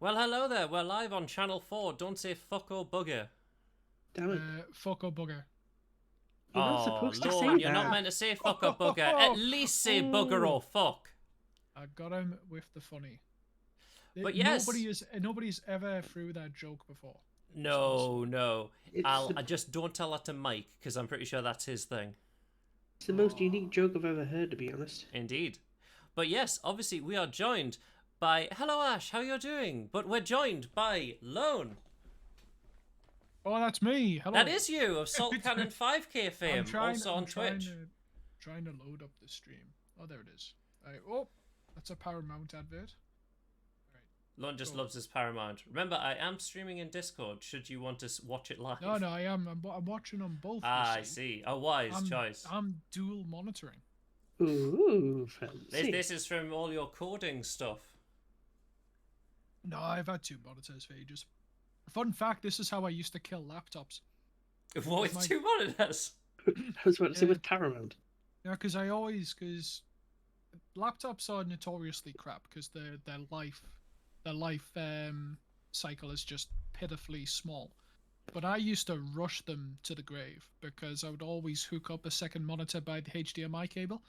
Well, hello there. We're live on Channel 4. Don't say fuck or bugger. Damn it. Fuck or bugger. You're not Oh, supposed to Lord, say you're that. not meant to say fuck or bugger. At least say bugger or fuck. I got him with the funny. But yes. Nobody's ever threw that joke before. No. It's I just don't tell that to Mike, because I'm pretty sure that's his thing. It's the most unique joke I've ever heard, to be honest. Indeed. But yes, obviously we are joined by... Hello, Ash, how you doing? But we're joined by Lone. Oh, that's me. Hello. That is you, of Salt Cannon 5K fame, also on Twitch. Trying to load up the stream. Oh, there it is. Oh, that's a Paramount advert. Lone just loves his Paramount. Remember, I am streaming in Discord, should you want to watch it live. No, I am. I'm watching on both. I see. A wise choice. I'm dual monitoring. Ooh, fancy. This is from all your coding stuff. No, I've had two monitors for ages. Fun fact, this is how I used to kill laptops. What, with two monitors? I was about to say with Paramount. Yeah, because laptops are notoriously crap because their life cycle is just pitifully small. But I used to rush them to the grave because I would always hook up a second monitor by the HDMI cable.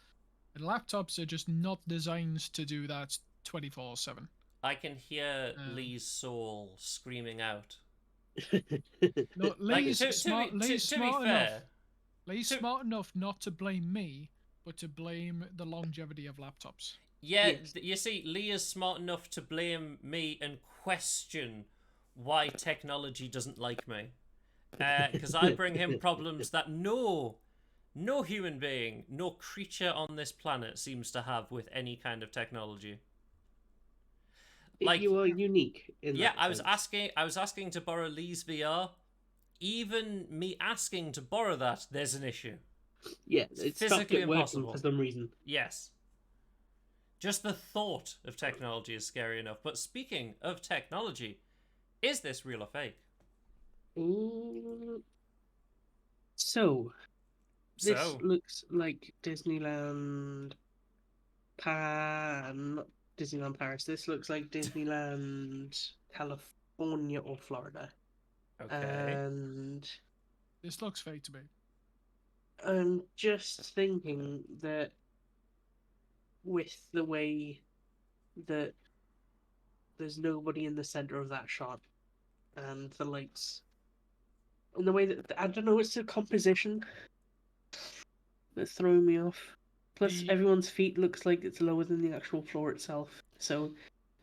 And laptops are just not designed to do that 24/7. I can hear Lee's soul screaming out. No, Lee's smart enough not to blame me, but to blame the longevity of laptops. Yeah, yes. You see, Lee is smart enough to blame me and question why technology doesn't like me. Because I bring him problems that no human being, no creature on this planet seems to have with any kind of technology. Like, you are unique in that I was asking to borrow Lee's VR. Even me asking to borrow that, there's an issue. Yeah, it's physically impossible for some reason. Yes. Just the thought of technology is scary enough. But speaking of technology, is this real or fake? So, this looks like Disneyland. Not Disneyland Paris. This looks like Disneyland California or Florida. Okay. And this looks fake to me. I'm just thinking that with the way that there's nobody in the center of that shot and the lights and the way that I don't know, it's the composition that's throwing me off. Plus, everyone's feet looks like it's lower than the actual floor itself. So,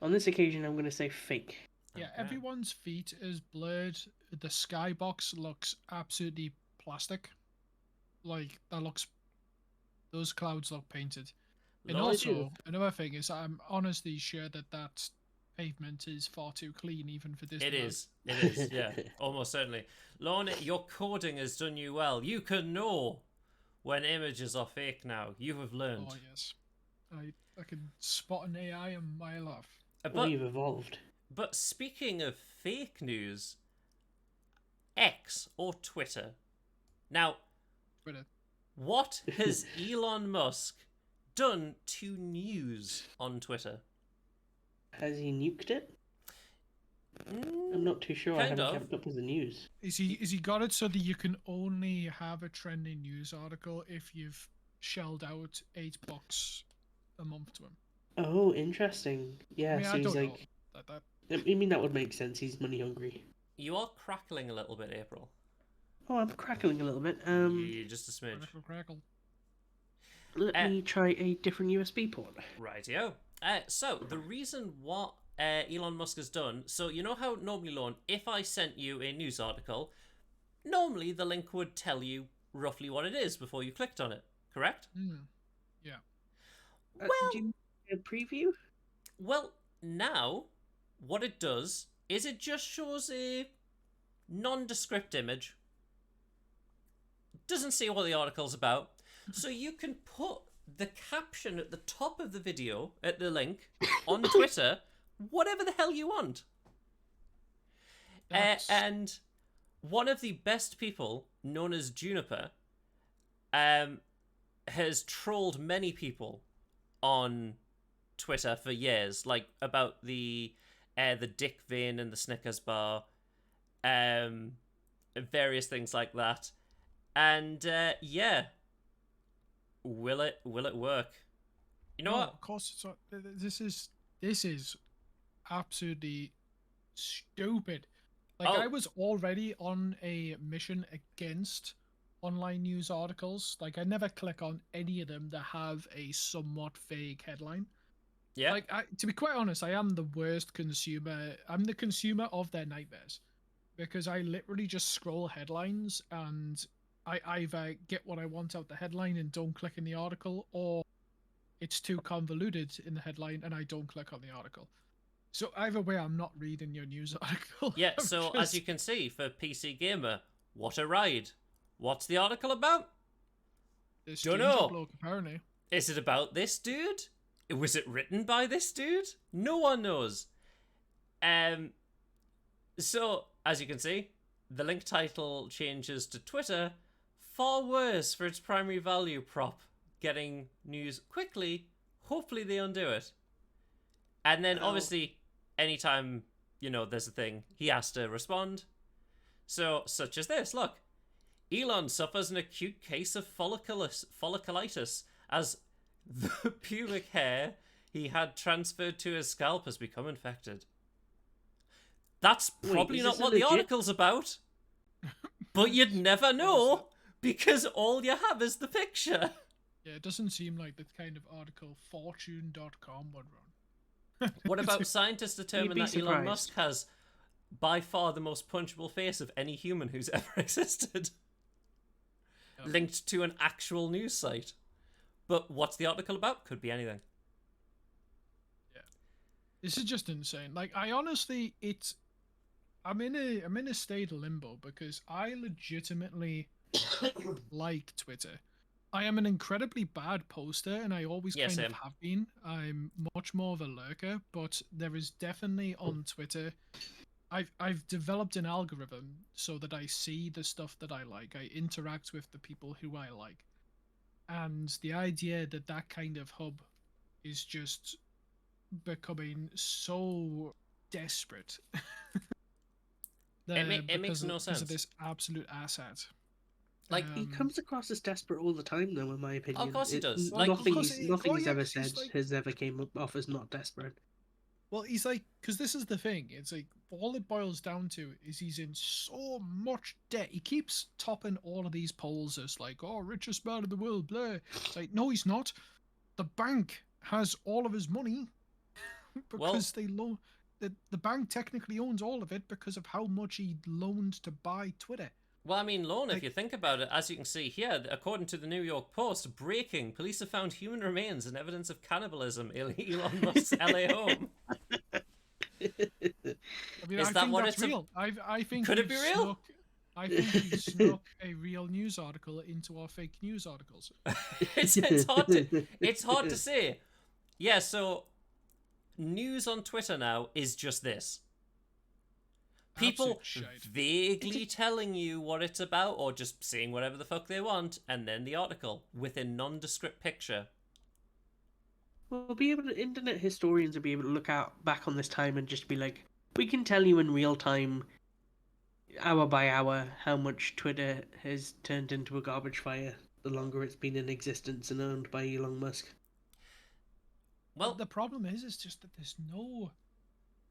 on this occasion, I'm going to say fake. Yeah, everyone's feet is blurred. The skybox looks absolutely plastic. Like, those clouds look painted. And also, another thing is I'm honestly sure that pavement is far too clean even for this. It is, yeah, almost certainly. Lorne, your coding has done you well. You can know when images are fake now. You have learned. Oh, yes. I can spot an AI a mile off. But you've evolved. But speaking of fake news, X or Twitter. Now, what has Elon Musk done to news on Twitter? Has he nuked it? I'm not too sure. I haven't kept up with the news. Is he got it so that you can only have a trending news article if you've shelled out $8 a month to him? Oh, interesting. Yeah, I mean, so I he's don't like. Know. I mean, that would make sense. He's money hungry. You are crackling a little bit, April. Oh, I'm crackling a little bit. Yeah, just a smidge. Crackle. Let me try a different USB port. Rightio. So the reason what Elon Musk has done, so you know how normally, Lorne, if I sent you a news article, normally the link would tell you roughly what it is before you clicked on it, correct? Yeah. Do you a preview? Well, now what it does is it just shows a nondescript image. Doesn't say what the article's about. So you can put the caption at the top of the video, at the link, on Twitter, whatever the hell you want. And one of the best people, known as Juniper, has trolled many people on Twitter for years, like about the Dick vein and the Snickers bar, various things like that. And yeah, will it work? You know No, what? of course it's not. This is absolutely stupid. Like, Oh. I was already on a mission against online news articles. Like, I never click on any of them that have a somewhat vague headline. Yeah. Like, to be quite honest, I am the worst consumer. I'm the consumer of their nightmares, because I literally just scroll headlines and I either get what I want out the headline and don't click in the article, or it's too convoluted in the headline and I don't click on the article. So either way, I'm not reading your news article. Yeah, so as you can see, for PC Gamer, what a ride. What's the article about? Dunno. Bloke, apparently. Is it about this dude? Was it written by this dude? No one knows. So, as you can see, the link title changes to Twitter. Far worse for its primary value prop. Getting news quickly. Hopefully they undo it. And then, obviously, anytime, there's a thing, he has to respond. So, such as this, look. Elon suffers an acute case of folliculitis as the pubic hair he had transferred to his scalp has become infected. That's probably not what the article's about. But you'd never know, because all you have is the picture. Yeah, it doesn't seem like the kind of article Fortune.com would run. What about scientists determine that surprised. Elon Musk has by far the most punchable face of any human who's ever existed? Yep. Linked to an actual news site. But what's the article about? Could be anything. Yeah. This is just insane. Like, I honestly, I'm in a state of limbo, because I legitimately like Twitter. I am an incredibly bad poster, and I always Yeah, kind same. of have been. I'm much more of a lurker, but there is definitely on Twitter, I've developed an algorithm so that I see the stuff that I like. I interact with the people who I like. And the idea that that kind of hub is just becoming so desperate. It makes no Because sense. of this absolute asset. Like, He comes across as desperate all the time, though, in my opinion. Of course he does. Like, Nothing because he's, he- nothing oh, he's yeah, ever 'cause said he's like- has ever came off as not desperate. Well, he's like, because this is the thing. It's like, all it boils down to is he's in so much debt. He keeps topping all of these polls as like, oh, richest man in the world, blah. It's like, no, he's not. The bank has all of his money because they loan. The bank technically owns all of it because of how much he loaned to buy Twitter. well, I mean, Lorne, if Like- you think about it, as you can see here, according to the New York Post, breaking, police have found human remains and evidence of cannibalism in Elon Musk's LA home. I mean, Is I that think what that's it's a- real. I think Could it be we've real? I think he snuck a real news article into our fake news articles. It's hard to say. Yeah, so news on Twitter now is just this. People Absolute shite. vaguely telling you what it's about or just saying whatever the fuck they want, and then the article with a nondescript picture. We'll be able to, internet historians will be able to look out back on this time and just be like, we can tell you in real time, hour by hour, how much Twitter has turned into a garbage fire the longer it's been in existence and owned by Elon Musk. Well, The problem is just that there's no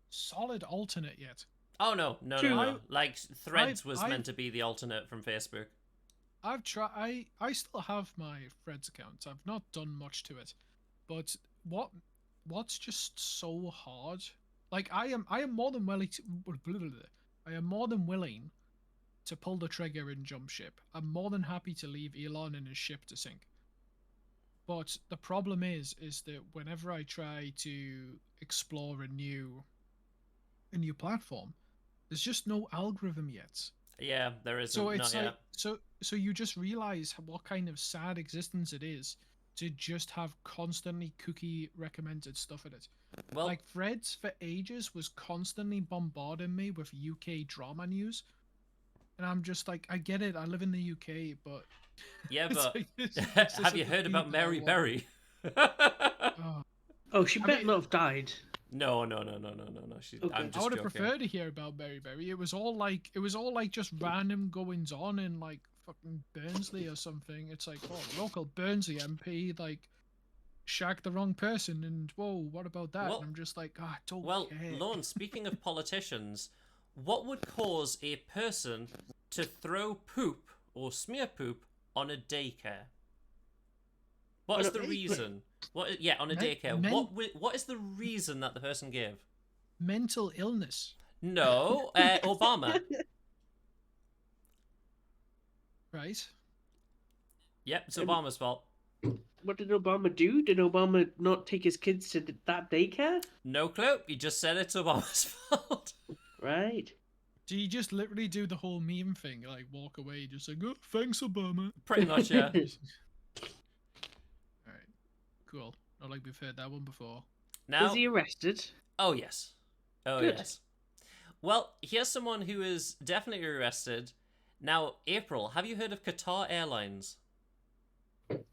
solid alternate yet. oh no. True. Like, Threads was I've- meant to be the alternate from Facebook. I've tried. I still have my Threads account. I've not done much to it, but what's just so hard? Like, I am more than willing to. I am more than willing to pull the trigger and jump ship. I'm more than happy to leave Elon and his ship to sink. But the problem is that whenever I try to explore a new platform, there's just no algorithm yet. Yeah, there isn't. So it's Not like yet. so you just realize what kind of sad existence it is to just have constantly cookie recommended stuff in it. Well, Like Threads for ages was constantly bombarding me with UK drama news. And I'm just like, I get it, I live in the UK, but yeah, it's but like, this have isn't you the heard feed about that I Mary want. Berry? Oh, Oh, she I better mean- not have died. No. She, Okay. I'm I just would have joking. preferred to hear about Berry Berry. It was all like just random goings on in like fucking Burnsley or something. It's like, oh, local Burnsley MP like shagged the wrong person, and whoa, what about that? Well- and I'm just like, I don't Well, care. Lorne, speaking of politicians, what would cause a person to throw poop or smear poop on a daycare? What On is a the daycare? reason? Yeah, on a Men- daycare. men- What is the reason that the person gave? Mental illness, No, Obama. right? Yep, it's Obama's fault. What did Obama do? Did Obama not take his kids to that daycare? No clue. You just said it's Obama's fault. Right. Do you just literally do the whole meme thing, like walk away, just like, oh, thanks, Obama? Pretty much, yeah. All right, cool. Not like we've heard that one before. Now, Was he arrested? oh yes, oh Good. yes. Well, here's someone who is definitely arrested. Now, April, have you heard of Qatar Airlines?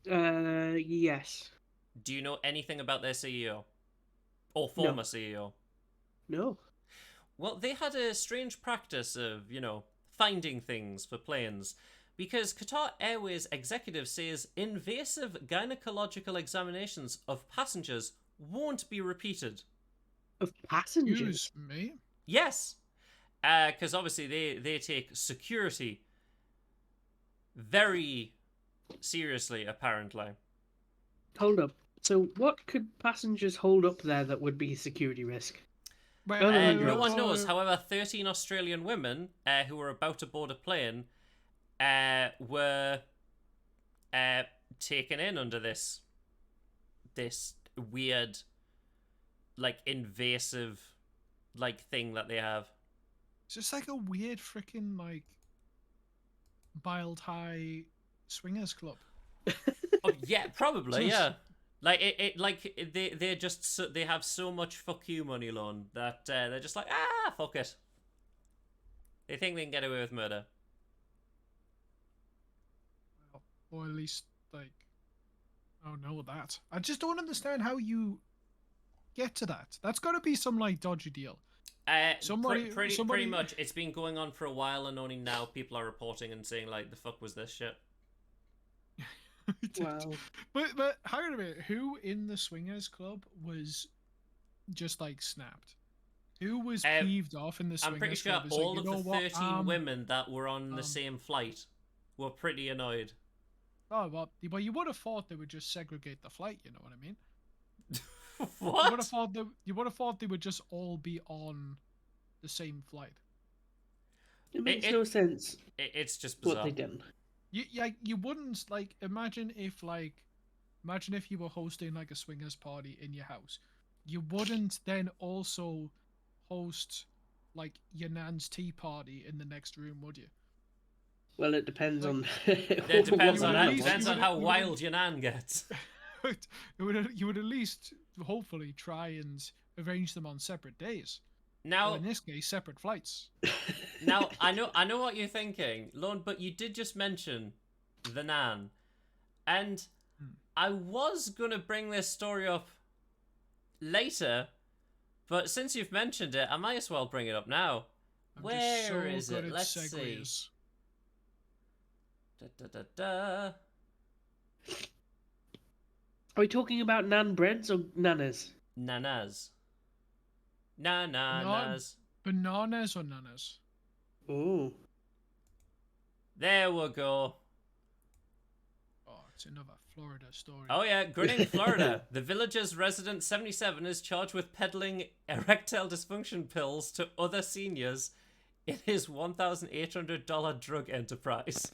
Yes. Do you know anything about their CEO? Or former CEO? No. Well, they had a strange practice of, finding things for planes. Because Qatar Airways executive says invasive gynecological examinations of passengers won't be repeated. Of passengers? Excuse me. Yes! Because obviously they take security very seriously, apparently. Hold up. So what could passengers hold up there that would be a security risk? Wait, No, no, No no. one knows. However, 13 Australian women who were about to board a plane were taken in under this weird, like, invasive, like, thing that they have. It's just like a weird freaking like Biled High swingers club. Oh, yeah, probably, Just- yeah. Like they have so much fuck you money, Lon, that they're just like, fuck it. They think they can get away with murder. Or at least like, I don't know that. I just don't understand how you get to that. That's got to be some like dodgy deal. Somebody- Pretty somebody- much. It's been going on for a while, and only now people are reporting and saying like, "The fuck was this shit?" Wow. But hang on a minute. Who in the swingers club was just like snapped? Who was peeved off in the swingers I'm pretty sure club? It's all like, of you know the what, 13 women that were on the um, same flight were pretty annoyed. Oh well, you would have thought they would just segregate the flight. You know what I mean? What? You would have thought they would just all be on the same flight. It makes it- no sense It's just what bizarre. they done. You wouldn't like imagine if you were hosting like a swingers party in your house. You wouldn't then also host like your nan's tea party in the next room, would you? Well, it depends Like- on. It depends You on would how, at least- depends you on would- how you would- wild your nan gets. You would at least hopefully try and arrange them on separate days. Now, Or in this case, separate flights. Now, I know what you're thinking, Lorne, but you did just mention the Nan. And I was going to bring this story up later, but since you've mentioned it, I might as well bring it up now. I'm Where just so is good it? at Let's see. segues. Da, da, da, da. Are we talking about nan breads or nanas? Nanas. Nanas. Bananas or nanas? Oh. There we go. Oh, it's another Florida story. Oh yeah, Grinning, Florida. The village's resident 77 is charged with peddling erectile dysfunction pills to other seniors in his $1,800 drug enterprise.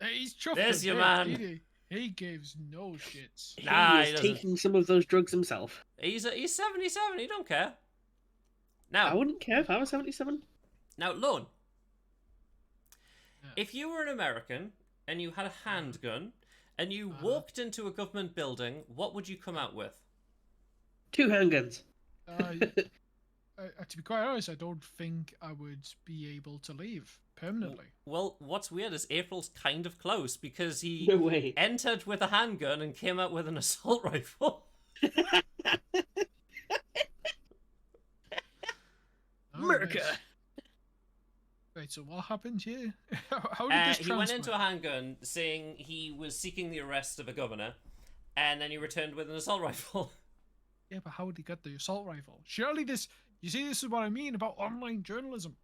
He's chuffed. There's a your bit, man. ain't he gives no shits. Nah, he he is doesn't. taking some of those drugs himself. He's 77. He don't care. I Now, wouldn't care if I was 77. Lone. Yeah. If you were an American and you had a handgun and you walked into a government building, what would you come out with? 2 handguns. To be quite honest, I don't think I would be able to leave permanently. Well, what's weird is April's kind of close because he No way. entered with a handgun and came out with an assault rifle. America. Right. Right, so what happened here? How did this He went into a transpire? handgun saying he was seeking the arrest of a governor, and then he returned with an assault rifle. Yeah, but how did he get the assault rifle? Surely this... You see, this is what I mean about online journalism.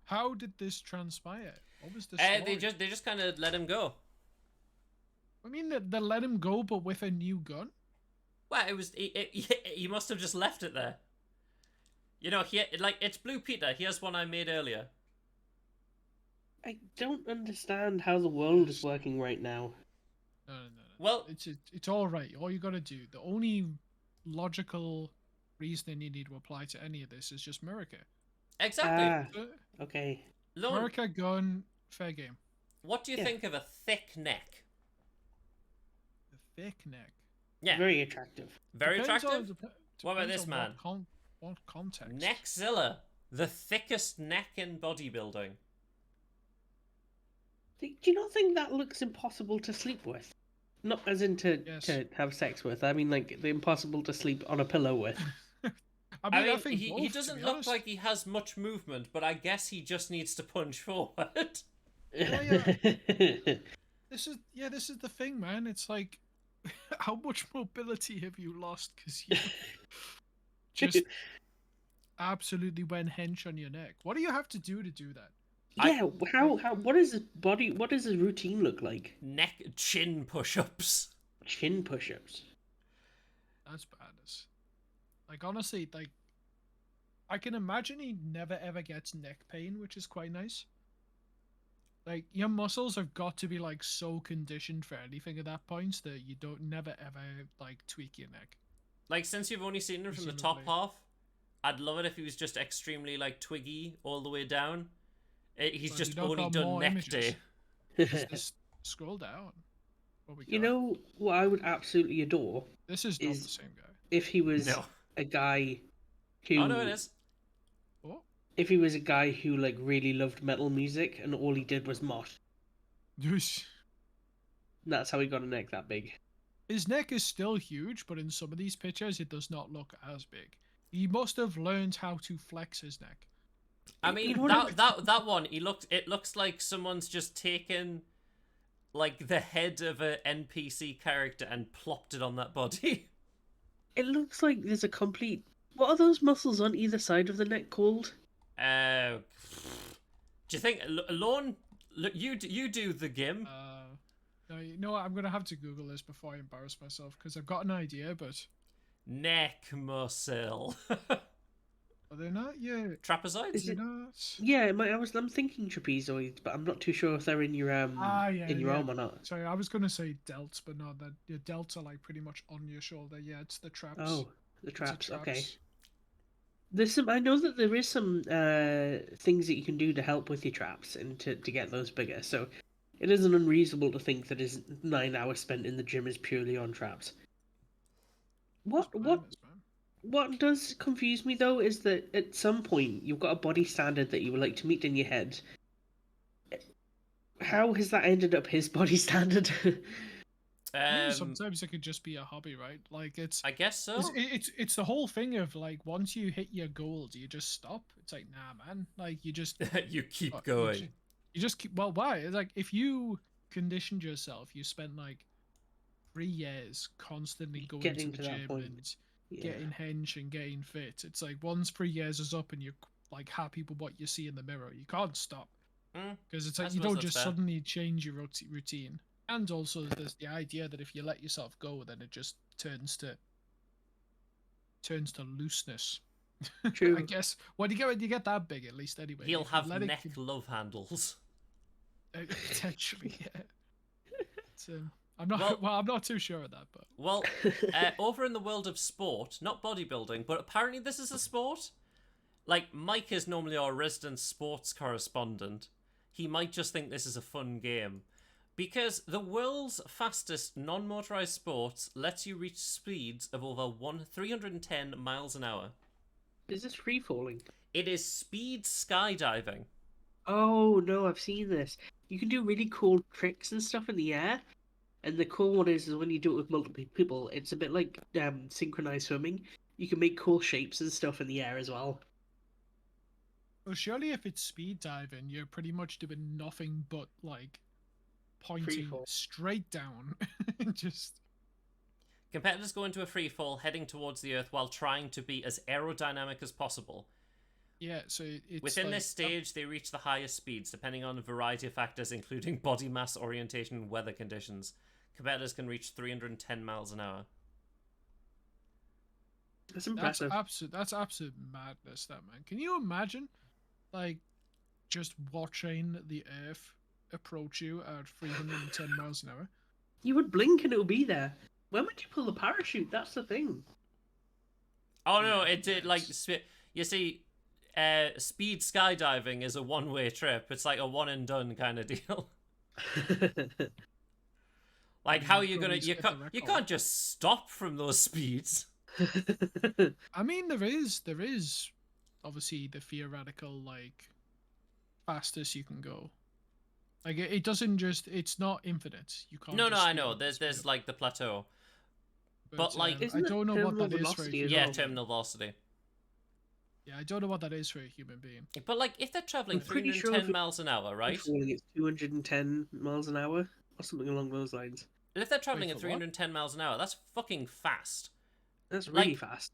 How did this transpire? What was the story? They just kind of let him go. I mean, they let him go, but with a new gun? Well, he must have just left it there. You know, it's Blue Peter. Here's one I made earlier. I don't understand how the world is working right now. No. Well, It's all right. All you gotta do. The only logical reasoning you need to apply to any of this is just America. exactly. Okay. Lone, America gun, fair game. what do you Yeah. think of a thick neck? The thick neck. Yeah, Very attractive. very Depends on- attractive. dep- What about depends this on man? What context? Neckzilla, the thickest neck in bodybuilding. Do you not think that looks impossible to sleep with? Not as in to Yes. have sex with. I mean, like, the impossible to sleep on a pillow with. I mean, I I think mean, both, he to doesn't be look honest. like he has much movement, but I guess he just needs to punch forward. This is the thing, man. It's like, how much mobility have you lost because you just absolutely went hench on your neck? What do you have to do that? Yeah, what is his body, what does his routine look like? Neck chin push-ups. Chin push-ups. That's bad. Like, honestly, like, I can imagine he never ever gets neck pain, which is quite nice. Like, your muscles have got to be, like, so conditioned for anything at that point that you don't never ever, like, tweak your neck. Like, since you've only seen him from the top Presumably. half, I'd love it if he was just extremely, like, twiggy all the way down. He's Well, just you don't only got done more neck images. day. Just scroll down. What we You got? know what I would absolutely adore? This is not is- the same guy. If he was No. a guy who... Oh, no, it is. What? If he was a guy who, like, really loved metal music and all he did was mosh. That's how he got a neck that big. His neck is still huge, but in some of these pictures, it does not look as big. He must have learned how to flex his neck. I mean, know what that one, it looks like someone's just taken, like, the head of an NPC character and plopped it on that body. It looks like there's a complete... What are those muscles on either side of the neck called? Do you think, Lorne, you do the gim? No, you know what? I'm gonna have to Google this before I embarrass myself because I've got an idea, but Neck muscle. are they not? Yeah, Trapezoids? Is they're it- not. Yeah, I'm thinking trapezoids, but I'm not too sure if they're in your Yeah, arm or not. Sorry, I was gonna say delts, but no, that your delts are like pretty much on your shoulder. Yeah, it's the traps. Oh, the It's the traps. Okay. traps. There's some. I know that there is some things that you can do to help with your traps and to get those bigger. So it isn't unreasonable to think that his 9 hours spent in the gym is purely on traps. What It's what madness, man. what does confuse me though is that at some point you've got a body standard that you would like to meet in your head. How has that ended up his body standard? Sometimes it could just be a hobby, right? Like I guess so. it's the whole thing of like once you hit your goal, do you just stop? It's like nah, man. Like you just You keep you going. ju- You just keep. Well, why? It's like if you conditioned yourself, you spent like 3 years constantly going Getting to the to that gym point. and Yeah. getting hench and getting fit. It's like once 3 years is up and you're like happy with what you see in the mirror, you can't stop Mm, because it's I like you suppose don't that's just fair. suddenly change your routine. And also, there's the idea that if you let yourself go, then it just turns to looseness. I True. guess when you get that big, at least anyway. He'll if you have let it neck con- love handles. Potentially, yeah. It's, I'm not Well- well. I'm not too sure of that, but Well, over in the world of sport, not bodybuilding, but apparently this is a sport. Like, Mike is normally our resident sports correspondent. He might just think this is a fun game. Because the world's fastest non-motorized sports lets you reach speeds of over 310 miles an hour. Is this free falling? It is speed skydiving. Oh no, I've seen this. You can do really cool tricks and stuff in the air. And the cool one is when you do it with multiple people, it's a bit like synchronized swimming. You can make cool shapes and stuff in the air as well. well, surely if it's speed diving, you're pretty much doing nothing but like pointing fall. straight down and just. Competitors go into a free fall, heading towards the Earth while trying to be as aerodynamic as possible. Yeah, so it's Within like, this stage, they reach the highest speeds, depending on a variety of factors, including body mass, orientation, and weather conditions. Competitors can reach 310 miles an hour. That's impressive. That's absolute madness, that man. Can you imagine, like, just watching the Earth approach you at 310 miles an hour? You would blink and it would be there. When would you pull the parachute? That's the thing. Oh no, Yeah, it did like you see, speed skydiving is a one-way trip. It's like a one and done kind of deal. Like, how are you gonna? Probably You set can't. the You record. can't just stop from those speeds. I mean, there is obviously the theoretical like fastest you can go. Like it doesn't just it's not infinite. You can't. No, just I speed know. up and There's speed up. like the plateau. but, like- I Isn't it don't know what terminal that is for a velocity as human. Yeah, well? terminal velocity. Yeah, I don't know what that is for a human being. But like, if they're traveling I'm pretty 310 sure if it- miles an hour, right? Falling at 210 miles an hour or something along those lines. And if they're traveling Wait, at for what? 310 miles an hour, that's fucking fast. That's really Like, fast.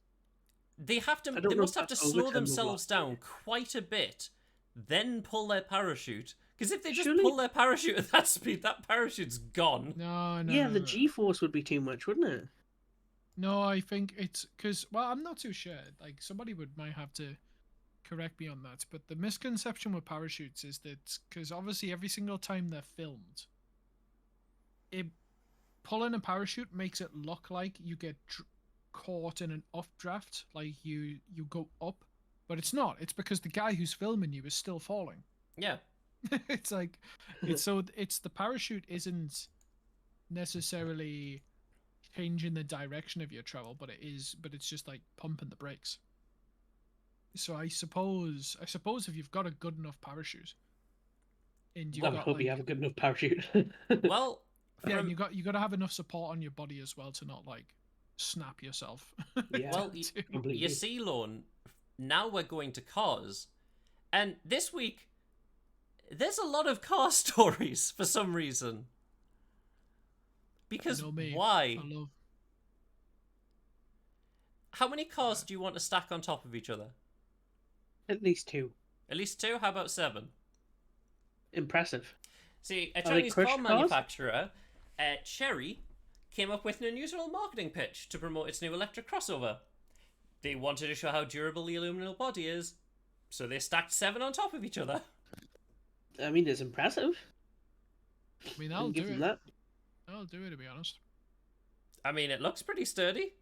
They have to. I don't They know must if have to that's over slow terminal themselves velocity. down quite a bit, then pull their parachute. Because if they just Surely- pull their parachute at that speed, that parachute's gone. No, no. Yeah, no, the no. G-force would be too much, wouldn't it? No, I think it's because well, I'm not too sure. Like somebody might have to correct me on that, but the misconception with parachutes is that because obviously every single time they're filmed, it pulling a parachute makes it look like you get caught in an updraft, like you go up, but it's not. It's because the guy who's filming you is still falling. Yeah. It's like it's the parachute isn't necessarily changing the direction of your travel, but it's just like pumping the brakes. So I suppose if you've got a good enough parachute and you've I would got hope you like, have a good enough parachute. Well, yeah, from- and you got to have enough support on your body as well to not like snap yourself. Yeah. well, completely. you see, Lorne, now we're going to cars. And this week, there's a lot of car stories for some reason. Because You know me, why? I love How many cars do you want to stack on top of each other? At least two. At least 2? How about 7? Impressive. See, a they Chinese car crushed cars? manufacturer, Chery, came up with an unusual marketing pitch to promote its new electric crossover. They wanted to show how durable the aluminum body is, so they stacked 7 on top of each other. I mean, it's impressive. I mean, I'll I'll give do them it. that. I'll do it, to be honest. I mean, it looks pretty sturdy.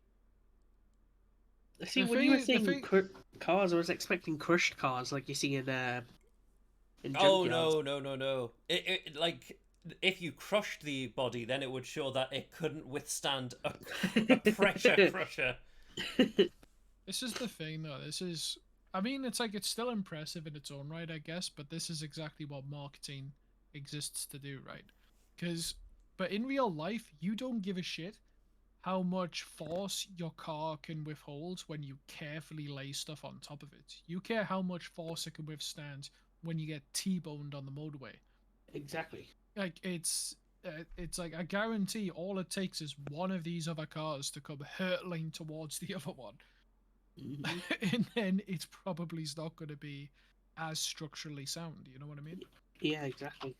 See, The when thing you were is- the saying thing- cars, I was expecting crushed cars like you see in Oh, junkyards. no. It like, if you crushed the body, then it would show that it couldn't withstand a pressure crusher. This is the thing, though. I mean, it's like it's still impressive in its own right, I guess, but this is exactly what marketing exists to do, right? But in real life, you don't give a shit how much force your car can withhold when you carefully lay stuff on top of it. You care how much force it can withstand when you get T-boned on the motorway. Exactly. Like it's like I guarantee all it takes is one of these other cars to come hurtling towards the other one, Mhm. and then it's probably not going to be as structurally sound. You know what I mean? Yeah, exactly.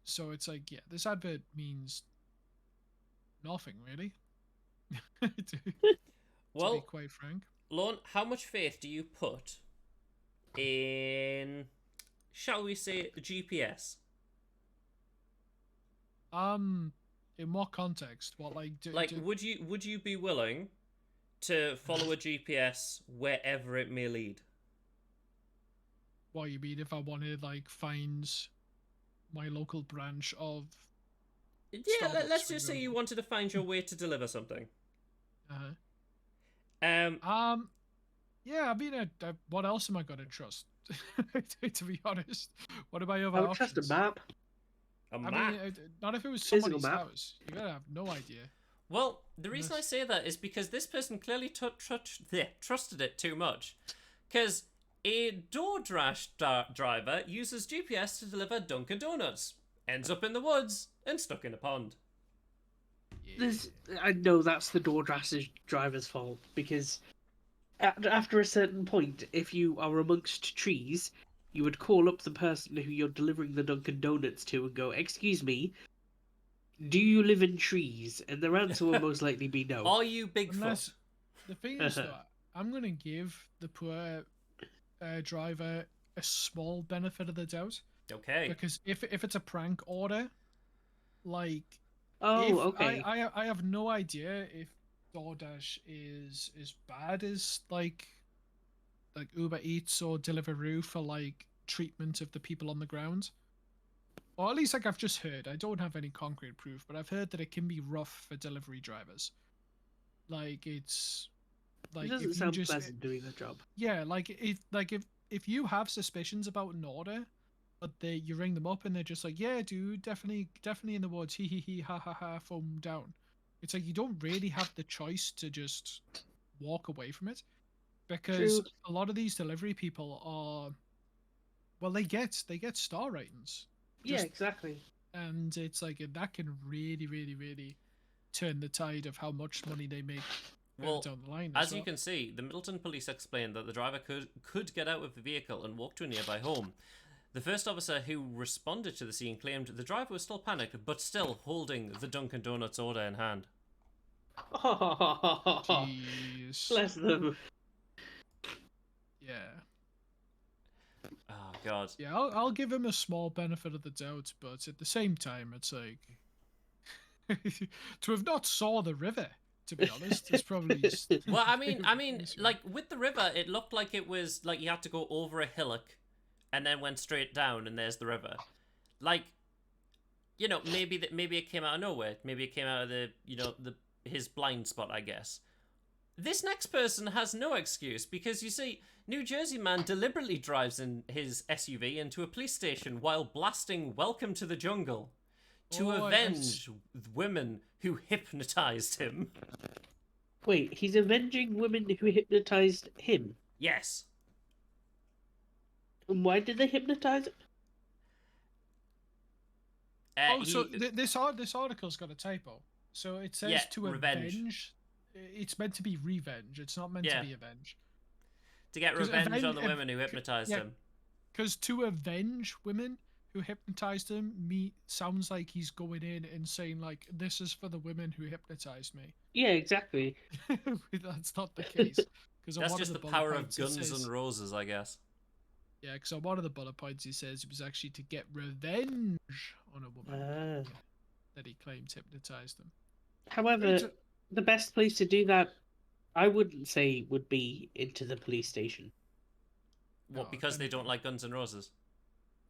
So it's like, yeah, this advert means nothing really. to Well, be quite frank. Lorne, how much faith do you put in shall we say, GPS? In what context? What like Like, would you be willing to follow a GPS wherever it may lead? what you mean if I want to like find my local branch of Yeah, Starbucks, let's for just say you example. wanted to find your way to deliver something. uh Um, yeah, I mean, what else am I gonna trust? To be honest, what are my other I would trust a options? map. a I map. mean, not if it was Physical somebody's map. house. You gotta have no idea. Well, the reason I Unless- say that is because this person clearly trusted it too much. Because a DoorDash driver uses GPS to deliver Dunkin' Donuts, ends up in the woods and stuck in a pond. There's, I know that's the DoorDash driver's fault because after a certain point, if you are amongst trees, you would call up the person who you're delivering the Dunkin' Donuts to and go, "Excuse me, do you live in trees?" And their answer will most likely be no. Are you Bigfoot? Unless the thing is, though, I'm gonna give the poor driver a small benefit of the doubt Okay. because if it's a prank order, like Oh, if okay. I have no idea if DoorDash is as bad as like Uber Eats or Deliveroo for like treatment of the people on the ground. Or at least like I've just heard. I don't have any concrete proof, but I've heard that it can be rough for delivery drivers. Like it's It like doesn't if you sound just pleasant doing the job. yeah, like if you have suspicions about an order, but you ring them up and they're just like, yeah, dude, definitely in the woods, hee ha ha ha, foam down. It's like you don't really have the choice to just walk away from it, because True. a lot of these delivery people are, well, they get star ratings, Yeah, just- exactly. and it's like that can really turn the tide of how much money they make Well, down the line. as you well. can see, the Middleton police explained that the driver could get out of the vehicle and walk to a nearby home. The first officer who responded to the scene claimed the driver was still panicked, but still holding the Dunkin' Donuts order in hand. Jeez. Bless them. Yeah. Oh, God. Yeah, I'll give him a small benefit of the doubt, but at the same time, it's like to have not saw the river. To be honest, it's probably. Well, I mean, like with the river, it looked like it was like you had to go over a hillock, and then went straight down, and there's the river. Like, you know, maybe it came out of nowhere. Maybe it came out of his blind spot, I guess. This next person has no excuse because you see, New Jersey man deliberately drives in his SUV into a police station while blasting "Welcome to the Jungle" to Oh, avenge women who hypnotized him. Wait, he's avenging women who hypnotized him. Yes. And why did they hypnotize him? So this article's got a typo. So it says Yeah, to revenge. avenge. It's meant to be revenge. It's not meant Yeah. to be avenge. To get 'Cause revenge on the aven- women who hypnotized yeah. him. Because to avenge women who hypnotized him, sounds like he's going in and saying like, "This is for the women who hypnotized me." Yeah, exactly. That's not the case. Because That's just the power of Guns N' Roses, I guess. Yeah, because on one of the bullet points he says it was actually to get revenge on a woman that he claimed hypnotized him. However, It's a- the best place to do that, I wouldn't say, would be into the police station. What, No, because if they don't anything. like Guns N' Roses?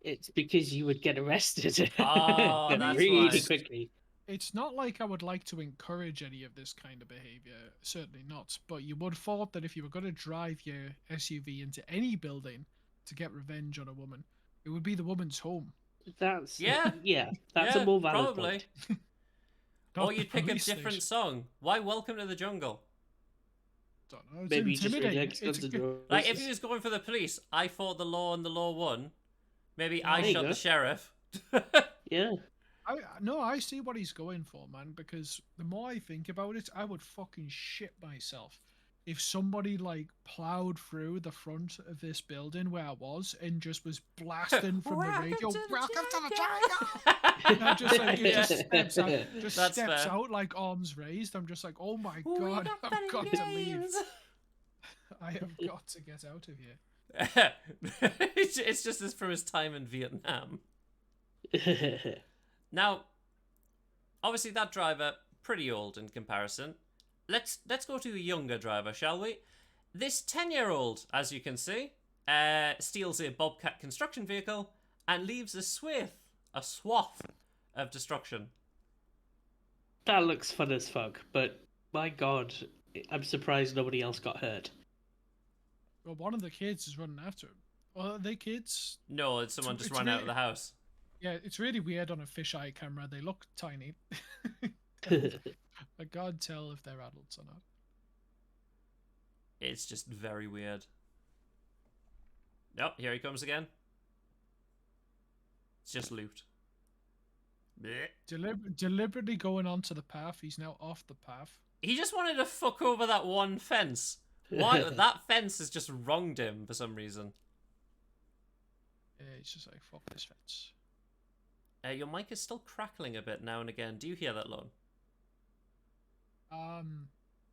It's because you would get arrested Oh, that's really why. quickly. It's not like I would like to encourage any of this kind of behavior, certainly not. But you would have thought that if you were going to drive your SUV into any building to get revenge on a woman, it would be the woman's home. That's Yeah. that's Yeah, a more valid probably. point. not Or the you'd pick a police different station. song. Why Welcome to the Jungle? Don't know, it's Maybe he just intimidating. rejects Guns N' Roses. Like, if he was going for the police, I fought the law and the law won. Maybe I There you shot go. the sheriff. Yeah. I see what he's going for, man, because the more I think about it, I would fucking shit myself if somebody like plowed through the front of this building where I was and just was blasting from the radio, "Welcome to the jungle!" And I just like it just steps out, That's steps fair. out like arms raised. I'm just like, oh my god, I've got to leave. I have got to get out of here. It's just this from his time in Vietnam. Now, obviously that driver pretty old in comparison. Let's go to a younger driver, shall we? This 10-year-old, as you can see, steals a Bobcat construction vehicle and leaves a swath of destruction. That looks fun as fuck, but my god, I'm surprised nobody else got hurt. Well, one of the kids is running after him. Well, are they kids? No, it's someone just it's ran out of really- the house. Yeah, it's really weird on a fisheye camera. They look tiny. I can't tell if they're adults or not. It's just very weird. Yep, here he comes again. It's just loot. Blech. Deliberately going onto the path. He's now off the path. He just wanted to fuck over that one fence. Why? That fence has just wronged him for some reason. Yeah, he's just like, fuck this fence. Your mic is still crackling a bit now and again. Do you hear that, Lon?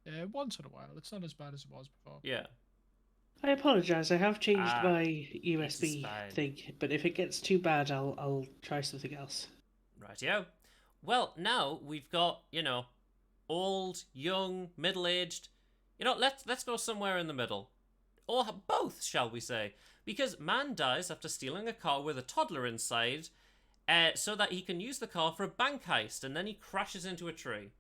Yeah, once in a while. It's not as bad as it was before. Yeah. I apologise. I have changed my it's USB fine. thing, but if it gets too bad, I'll try something else. Rightio. Well, now we've got, old, young, middle-aged. Let's go somewhere in the middle. Or both, shall we say. Because man dies after stealing a car with a toddler inside, so that he can use the car for a bank heist, and then he crashes into a tree.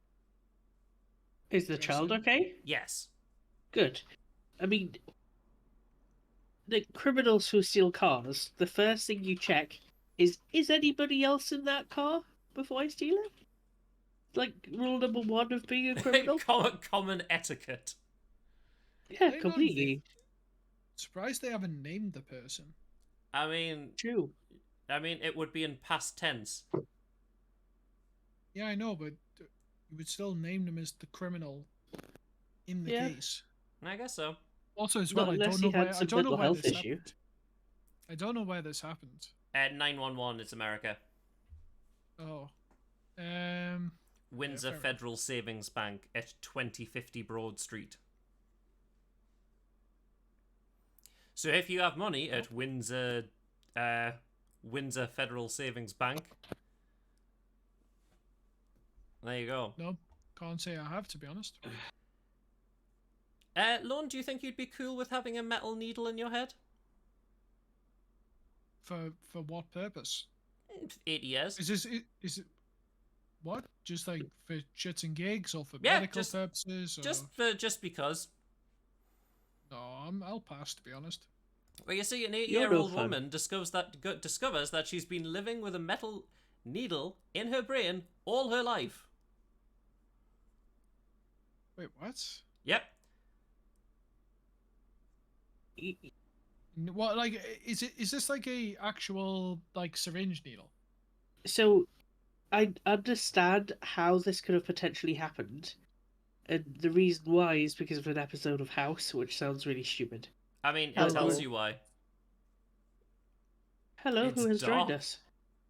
Is the child okay? Yes. Good. I mean, the criminals who steal cars, the first thing you check is anybody else in that car before I steal it? Like, rule number one of being a criminal? Common etiquette. Yeah, They completely. Surprised they haven't named the person. I mean, True. it would be in past tense. Yeah, I know, but you would still name them as the criminal in the Yeah. case. I guess so. Also, as Not well, I unless don't know he had where some mental health this issue. happened. I don't know where this happened. 911, it's America. Oh, Windsor fair Federal Savings Bank at 2050 Broad Street. So if you have money at Windsor Federal Savings Bank, there you go. no, can't say I have, to be honest. Lorne, do you think you'd be cool with having a metal needle in your head? For what purpose? 80 years. Is it what? Just like for shits and gigs, or for Yeah, medical just- purposes? Or... Just because. No, I'll pass, to be honest. Well, you see, an You're 80-year-old no fun. woman discovers that she's been living with a metal needle in her brain all her life. Wait, what? Yep. What, like, is this like a actual like syringe needle? So, I understand how this could have potentially happened. And the reason why is because of an episode of House, which sounds really stupid. I mean, it Hello. tells you why. Hello, It's who has joined dark. us?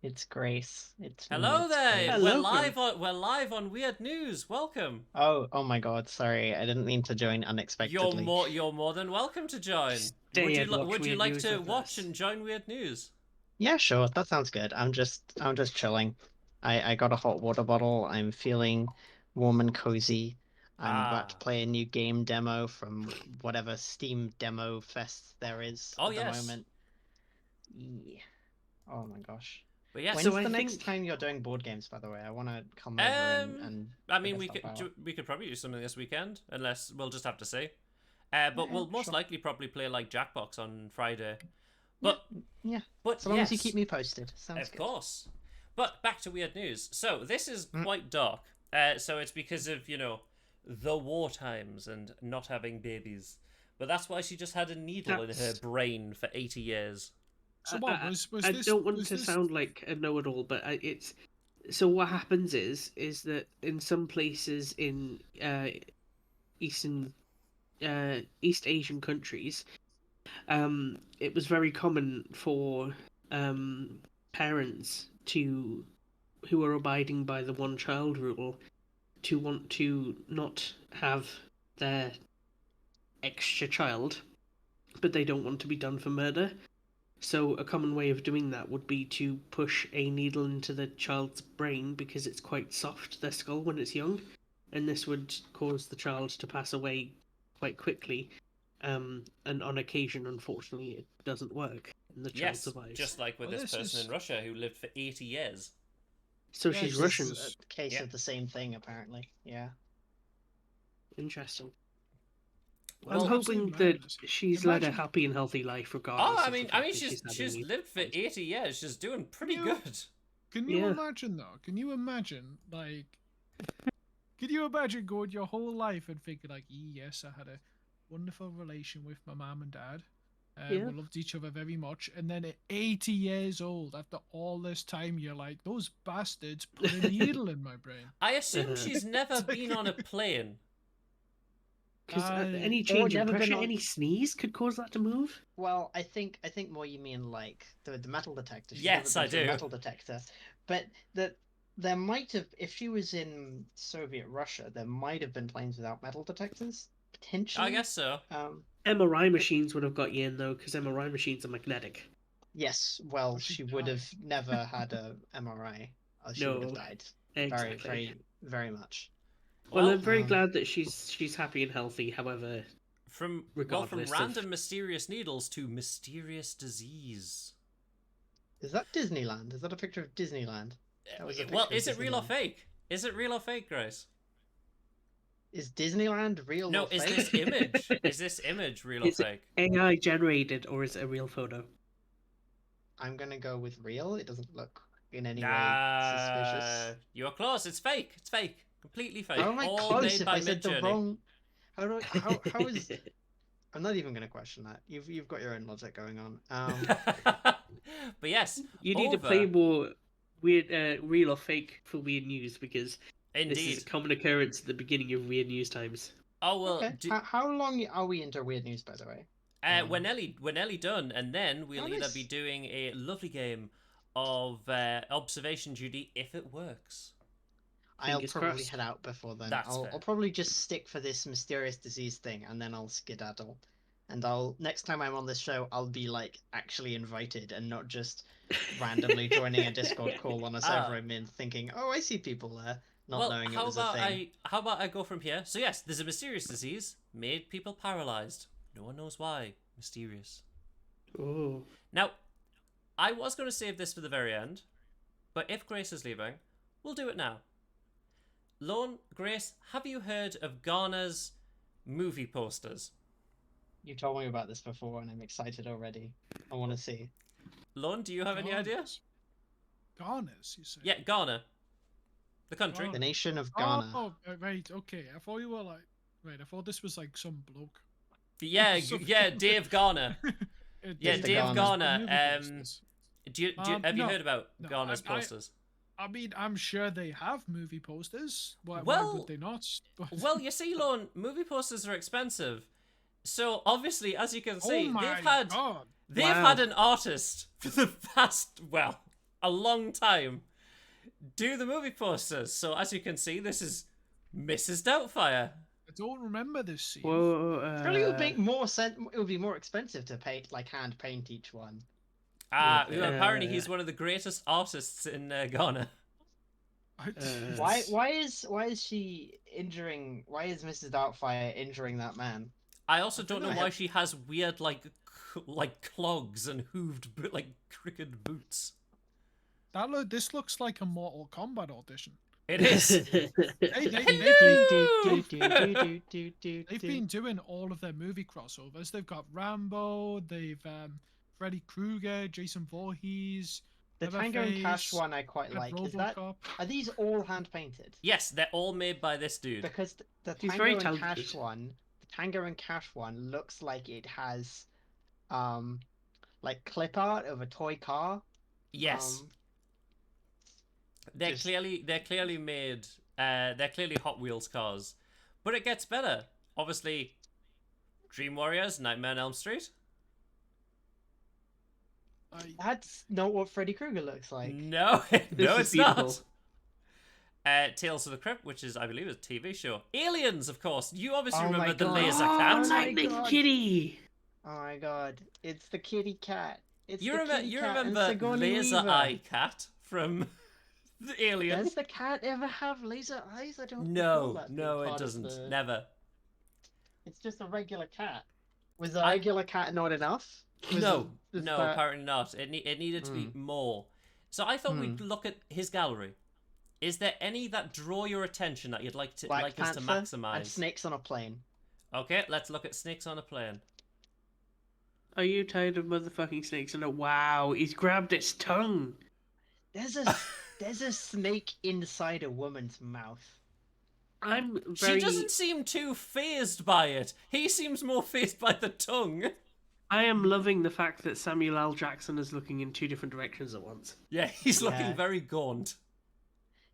It's Grace. It's me, Hello it's there. Grace. Hello, We're live on Weird News. Welcome. Oh my God! Sorry, I didn't mean to join unexpectedly. You're more than welcome to join. Stay and watch Would you Weird like News to with watch us. and join Weird News? Yeah, sure. That sounds good. I'm just chilling. I got a hot water bottle. I'm feeling warm and cozy. I'm about to Ah. play a new game demo from whatever Steam demo fest there is Oh, at the yes. moment. Yeah. Oh my gosh. But yes, When's So the I next think- time you're doing board games, by the way? I want to come over and I mean, figure stuff out. we could probably do something this weekend, unless we'll just have to see. But Okay, we'll most sure. likely probably play like Jackbox on Friday. But Yeah, but so long as you yes, keep me posted. Sounds of good. course. But back to Weird News. So this is quite dark. So it's because of the war times and not having babies. But that's why she just had a needle in her That's- brain for 80 years. So what was I this? don't want was to this- sound like a know-it-all, but it's so. What happens is that in some places in East Asian countries, it was very common for parents who are abiding by the one-child rule to want to not have their extra child but they don't want to be done for murder. So a common way of doing that would be to push a needle into the child's brain because it's quite soft, their skull, when it's young, and this would cause the child to pass away quite quickly. And on occasion, unfortunately, it doesn't work, and the child Yes, survives. just like with Well, this this person is- in Russia who lived for 80 years. So Yeah, she's this Russian. is- A case Yeah. of the same thing, apparently. Yeah. Interesting. Well, I'm hoping absolutely that madness. she's led a Imagine- happy and healthy life, regardless. Oh, I of the mean, fact that she's having lived for 80 years. She's doing pretty Yeah. good. Can you Yeah. imagine though? Can you imagine like? Can you imagine going your whole life and thinking like, yes, I had a wonderful relation with my mum and dad. Yeah. We loved each other very much. And then at 80 years old, after all this time, you're like, those bastards put a needle in my brain. I assume Uh-huh. she's never It's like- been on a plane. Because I- any Or change in never been pressure, on- any sneeze could cause that to move. Well, I think more you mean like the metal detector. She's Yes, never I been to a do. Metal detector, but there might have, if she was in Soviet Russia, there might have been planes without metal detectors potentially. I guess so. MRI machines would have got you in, though, because MRI machines are magnetic. Yes. Well, Or she'd she would die. have never had a MRI. Or she would have No, died. Exactly. Very, very much. Well, I'm very um, glad that she's happy and healthy. However, from regardless of- random mysterious needles to mysterious disease. Is that Disneyland? Is that a picture of Disneyland? That was a Well, picture of is it real or Disneyland. fake? Is it real or fake, Grace? Is Disneyland real? No, or is fake? this image? Is this image real or Is it- fake? AI generated, or is it a real photo? I'm gonna go with real. It doesn't look in any way suspicious. You are close. It's fake. It's fake. Completely fake. How am I All close made if by I said the Midjourney. wrong? How is? I'm not even gonna question that. You've got your own logic going on. But yes, You need to over. play more weird, real or fake for weird news, because this is Indeed. a common occurrence at the beginning of weird news times. Oh well. Okay. How long are we into weird news, by the way? We're nearly done, and then we'll Oh, either nice. be doing a lovely game of observation duty if it works. I'll Fingers probably crossed. head out before then. That's I'll fair. probably just stick for this mysterious disease thing, and then I'll skedaddle. And next time I'm on this show, I'll be like actually invited and not just randomly joining a Discord call on a server I'm in, thinking, "Oh, I see people there," not well, knowing it how was about a thing. how about I go from here? So yes, there's a mysterious disease made people paralyzed. No one knows why. Mysterious. Oh, Now, I was going to save this for the very end, but if Grace is leaving, we'll do it now. Lorne, Grace, have you heard of Ghana's movie posters? You told me about this before, and I'm excited already. I want to see. Lorne, do you have any idea? Ghana's, you say? Yeah, Ghana. The country. The nation of Ghana. Oh, right, okay. I thought you were like, right. I thought this was like some bloke. Yeah, yeah, Dave Garner. Yeah, Mr. Dave Garner. Garner. Movie posters. Have you No, heard about no, Garner's I- posters? I mean, I'm sure they have movie posters. Why Well- would they not? But- Well, you see, Lorne, movie posters are expensive. So obviously, as you can oh see, my god! they've Wow. had an artist for the past, well, a long time do the movie posters. So as you can see, this is Mrs. Doubtfire. I don't remember this scene. whoa, Surely it would make more sense. It would be more expensive to paint, like hand paint each one. Apparently he's one of the greatest artists in Ghana. Why is she injuring? Why is Mrs. Doubtfire injuring that man? I also don't know know. why she has weird like clogs and hooved like crooked boots. This looks like a Mortal Kombat audition. It is. They've been doing all of their movie crossovers. They've got Rambo. They've Freddy Krueger, Jason Voorhees. The Tango and Cash Leatherface, one I quite Red like. Is that RoboCop. are these all hand painted? Yes, they're all made by this dude. Because the He's Tango very and Cash talented. one, the Tango and Cash one looks like it has, like clip art of a toy car. Yes, they're just- clearly made. They're clearly Hot Wheels cars, but it gets better. Obviously, Dream Warriors, Nightmare on Elm Street. That's not what Freddy Krueger looks like. No, This no, is it's not. beautiful. Tales of the Crypt, which is, I believe, a TV show. Aliens, of course. You obviously Oh my remember the God. laser Oh, cat. my Lightning God. Kitty. Oh my god, it's the kitty cat. It's You, the kitty you cat and remember Sigourney Laser Weaver. Eye Cat from the Alien? Does the cat ever have laser eyes? I don't recall No, that being no, it part of doesn't. the- Never. It's just a regular cat. Was a regular cat not enough? Was No, it just no, that- apparently not. It needed to be more. So I thought we'd look at his gallery. Is there any that draw your attention that you'd like to Black us to Panther maximize? and snakes on a plane. Okay, let's look at Snakes on a Plane. Are you tired of motherfucking snakes? And wow, he's grabbed its tongue. There's a snake inside a woman's mouth. I'm very. She doesn't seem too phased by it. He seems more phased by the tongue. I am loving the fact that Samuel L. Jackson is looking in two different directions at once. Yeah, he's looking Yeah. very gaunt.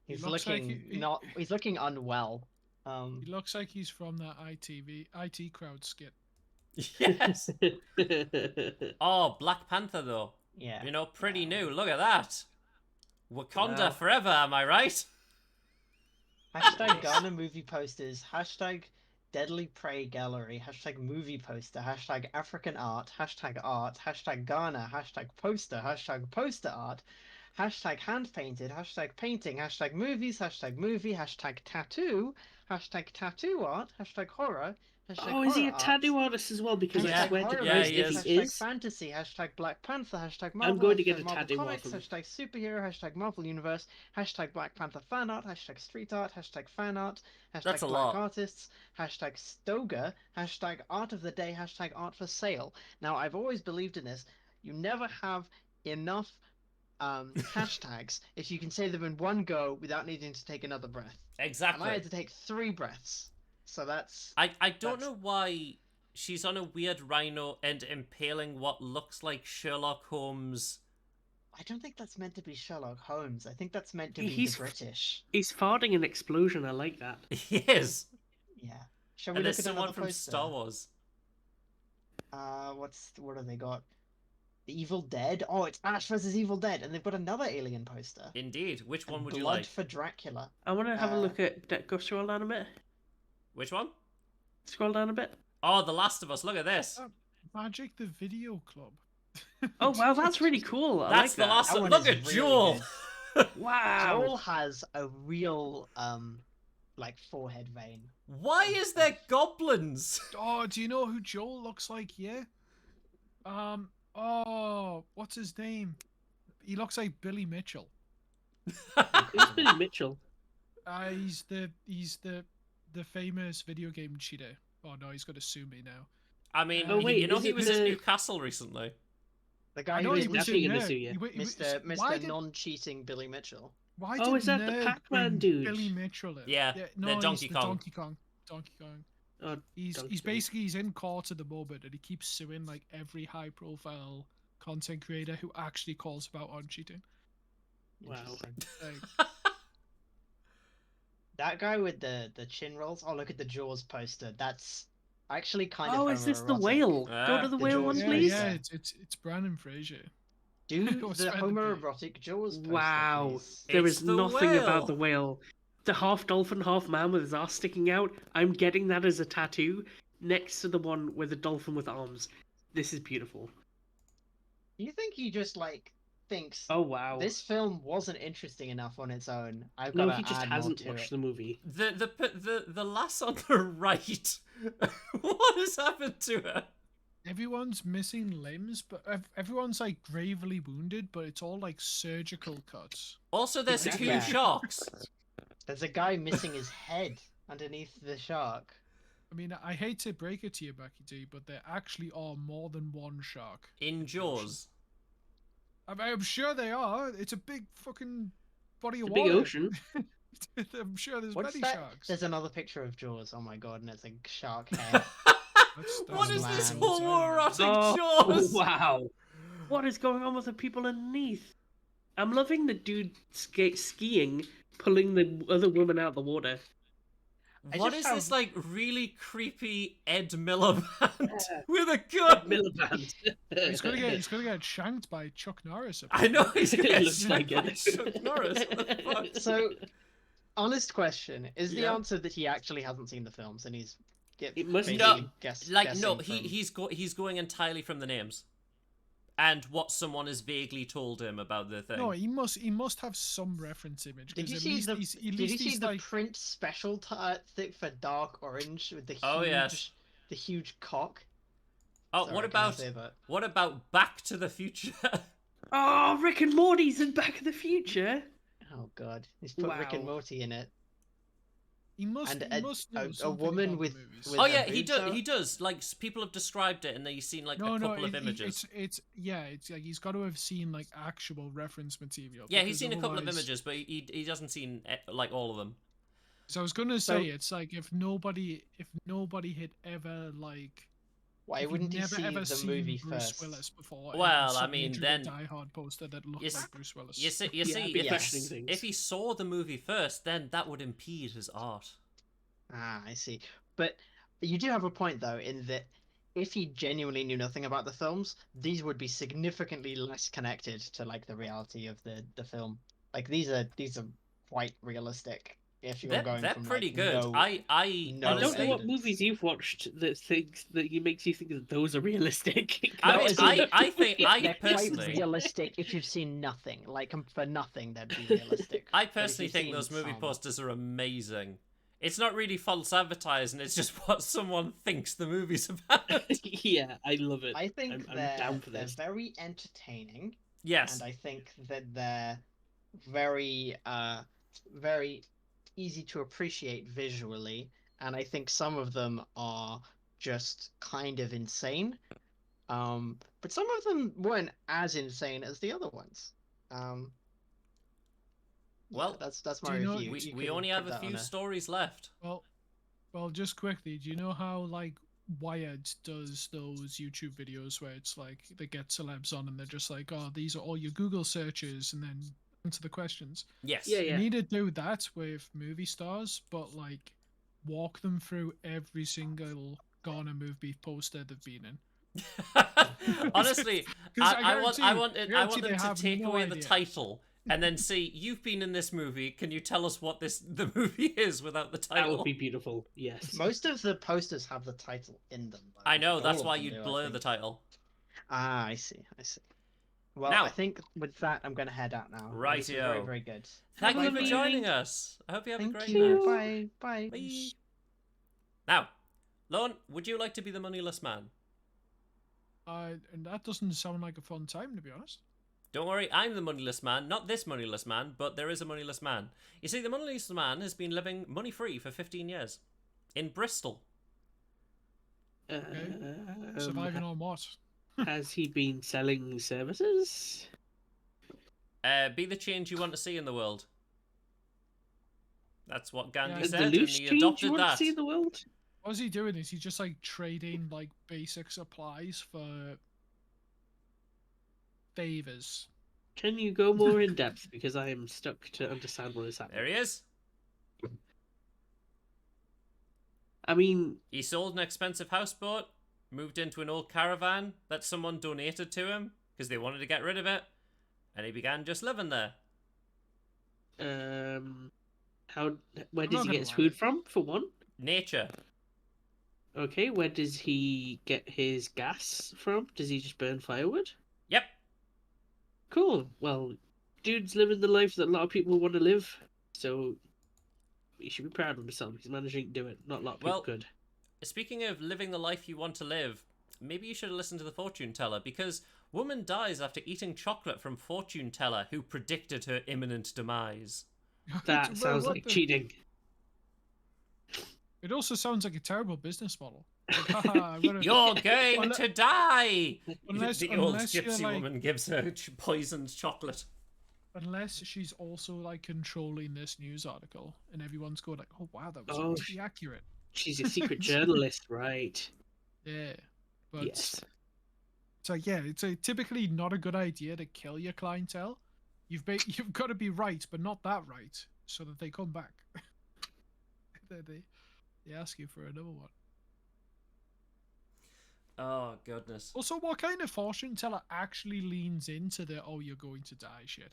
He's looks like looking he- not. He's looking unwell. He looks like he's from that IT crowd skit. Yes. Oh, Black Panther though. Yeah. You know, pretty new. Look at that. Wakanda Wow. forever, am I right? Hashtag Ghana movie posters. Hashtag Deadly Prey gallery. Hashtag movie poster. Hashtag African art. Hashtag art. Hashtag Ghana. Hashtag poster. Hashtag poster art. Hashtag hand painted. Hashtag painting. Hashtag movies. Hashtag movie. Hashtag tattoo. Hashtag tattoo art. Hashtag horror. Hashtag Oh, is he a horror art. tattoo artist as well? Because Yeah. I swear to horror Yeah, Christ, he if is. he Hashtag is, fantasy. Hashtag Black Panther. Hashtag Marvel. going to get hashtag a Marvel tattoo Comics, off him. Hashtag superhero. Hashtag Marvel Universe. Hashtag Black Panther fan art. Hashtag street art. Hashtag fan art. Hashtag That's a black lot. artists. Hashtag Stoga. Hashtag art of the day. Hashtag art for sale. Now, I've always believed in this. You never have enough hashtags if you can say them in one go without needing to take another breath. And I Exactly. had to take 3 breaths. So that's... I don't That's- know why she's on a weird rhino and impaling what looks like Sherlock Holmes. I don't think that's meant to be Sherlock Holmes. I think that's meant to be He's- the British. he's farting an explosion. I like that. Yes. Yeah. Shall we And look there's at someone another from poster? Star Wars. What have they got? The Evil Dead. Oh, it's Ash versus Evil Dead, and they've got another Alien poster. Indeed. Which one And would you Blood like? for Dracula. I want to have a Uh, look at. Go scroll down a bit. Which one? Scroll down a bit. Oh, The Last of Us. Look at this. Oh, Magic the Video Club. Oh wow, that's really cool. I That's like The that. Last That of one Look is at really Joel. Wow. Joel has a real like forehead vein. Why is there goblins? Oh, do you know who Joel looks like here? Oh, what's his name? He looks like Billy Mitchell. Who's Billy Mitchell? He's the famous video game cheater. Oh no, he's gonna sue me now. I mean, Oh, wait, you know is he it was in the- Newcastle recently. The guy I know who he is was definitely in gonna there. sue you. Why Mr. did, Non-cheating Billy Mitchell. why Oh, did is that the Nerd Pac-Man bring dude? Billy Mitchell in? Yeah, no, the he's Donkey the Kong. Donkey Kong. Donkey Kong. Oh, He's Donkey he's Kong. basically he's in court at the moment, and he keeps suing like every high-profile content creator who actually calls about on cheating. Wow. Interesting. Like, That guy with the chin rolls. Oh, look at the Jaws poster. That's actually kind Oh, of. is this the homoerotic. whale? Go Ah, to the the whale Jaws one, yeah, please. yeah, it's Brandon Fraser. Do Go the spend a bit. homoerotic Jaws poster, Wow. please. There It's is the nothing whale. about the whale. The half dolphin, half man with his ass sticking out. I'm getting that as a tattoo next to the one with the dolphin with arms. This is beautiful. You think he just like thinks Oh wow. this film wasn't interesting enough on its own? I've No, got he just add more hasn't to watched it. the movie. The lass on the right. What has happened to her? Everyone's missing limbs, but everyone's like gravely wounded, but it's all like surgical cuts. Also, there's Yeah. two Yeah. sharks. There's a guy missing his head underneath the shark. I mean, I hate to break it to you, Becky D, but there actually are more than one shark. In Jaws. I'm sure they are. It's a big fucking body It's of a big water. ocean. I'm sure there's What's many that? sharks. There's another picture of Jaws. Oh my god, and it's a shark head. What is this land. homoerotic Jaws? Wow. What is going on with the people underneath? I'm loving the dude skiing, pulling the other woman out of the water. What just is this found- like really creepy Ed Miliband with a gun? Miliband. He's gonna get shanked by Chuck Norris. I know he's gonna It get looks like shanked by it. Chuck Norris. What the fuck? So, honest question: is the Yeah. answer that he actually hasn't seen the films and he's It must be. No, guess, like no, guessing from- he's going entirely from the names, and what someone has vaguely told him about the thing. No, he must have some reference image. Did 'cause you at see least the he's- at Did you least see he's the like, print special thing for Dark Orange with the huge Oh, yes. the huge cock? Oh, Sorry, what can I about say that? what about Back to the Future? Oh, Rick and Morty's in Back to the Future. Oh god, he's put Rick and Wow. Morty in it. he must And he must know a something woman about with- the movies. with- Oh a yeah, he boobs does. out? He does. Like people have described it, and then you've seen like a couple of images. It's like he's got to have seen like actual reference material. Yeah, he's because seen a couple of otherwise- images, but he hasn't seen like all of them. So I was gonna So- say it's like if nobody had ever like Why if you'd wouldn't he never see ever the seen movie Bruce first? Willis before. Well, I suddenly mean, drew then- a Die Hard poster that looked You like Bruce Willis. You see, Yeah, a bit if, questioning things. if he saw the movie first, then that would impede his art. Ah, I see. But you do have a point though, in that if he genuinely knew nothing about the films, these would be significantly less connected to like the reality of the film. Like these are quite realistic. If you're going They're from pretty like, good. no- I no I don't know honestly, what evidence. movies you've watched that makes you think that those are realistic. I No, mean, as in- I think they're I quite personally, realistic if you've seen nothing. Like for nothing, they'd be realistic. I But if personally you've think seen those movie some- posters are amazing. It's not really false advertising; it's just what someone thinks the movie's about. Yeah, I love it. I think I'm they're down for they're this. very entertaining. Yes, And I think that they're very very easy to appreciate visually, and I think some of them are just kind of insane, but some of them weren't as insane as the other ones. Well, that's do my you know- review. we, You we can only put have a that on few stories left. Well, just quickly, do you know how like Wired does those YouTube videos where it's like they get celebs on and they're just like, oh, these are all your Google searches, and then answer the questions. Yes. Yeah, You need to do that with movie stars, but like walk them through every single Ghana movie poster they've been in. Honestly, 'Cause I want guarantee them they to have take no away the idea. title and then see you've been in this movie. Can you tell us what the movie is without the That title? would be beautiful. Yes. Most of the posters have the title in them. though. I know All that's of why them you'd do, I blur the think. title. Ah, I see. Well, Now- I think with that, I'm going to head out now. This was Rightio. Very, very good. Thank Have you a for lovely joining evening. us. I hope you have a Thank great you. night. Bye. Bye. Bye. Now, Lon, would you like to be the moneyless man? And that doesn't sound like a fun time, to be honest. Don't worry, I'm the moneyless man. Not this moneyless man, but there is a moneyless man. You see, the moneyless man has been living money-free for 15 years. In Bristol. Surviving on what? Has he been selling services? Be the change you want to see in the world. That's what Gandhi Yeah. The said, and loose he change adopted you want that. to see in the world? What's he doing? Is he just like trading like basic supplies for favors? Can you go more in depth? Because I am stuck to understand what is There happening. he is. I mean, He sold an expensive houseboat, moved into an old caravan that someone donated to him because they wanted to get rid of it, and he began just living there. how? Where I'm does not he gonna get his lie. food from? For one. Nature. Okay, where does he get his gas from? Does he just burn firewood? Yep. Cool. Well, dude's living the life that a lot of people want to live, so he should be proud of himself. He's managing to do it. Not a lot of people Well, could. Speaking of living the life you want to live, maybe you should have listened to the fortune teller, because woman dies after eating chocolate from fortune teller who predicted her imminent demise. That Well, sounds what like the- cheating. It also sounds like a terrible business model. Like, haha, I'm gonna- You're going Unle- to die! Unless- the old unless you're gypsy like- woman gives her poisoned chocolate. Unless she's also like controlling this news article, and everyone's going like, "Oh wow, that was Oh, pretty accurate." She's a secret journalist, right? Yeah, but Yes. so yeah, it's typically not a good idea to kill your clientele. You've got to be right, but not that right, so that they come back. they ask you for another one. Oh, goodness. Also, what kind of fortune teller actually leans into the "oh, you're going to die" shit?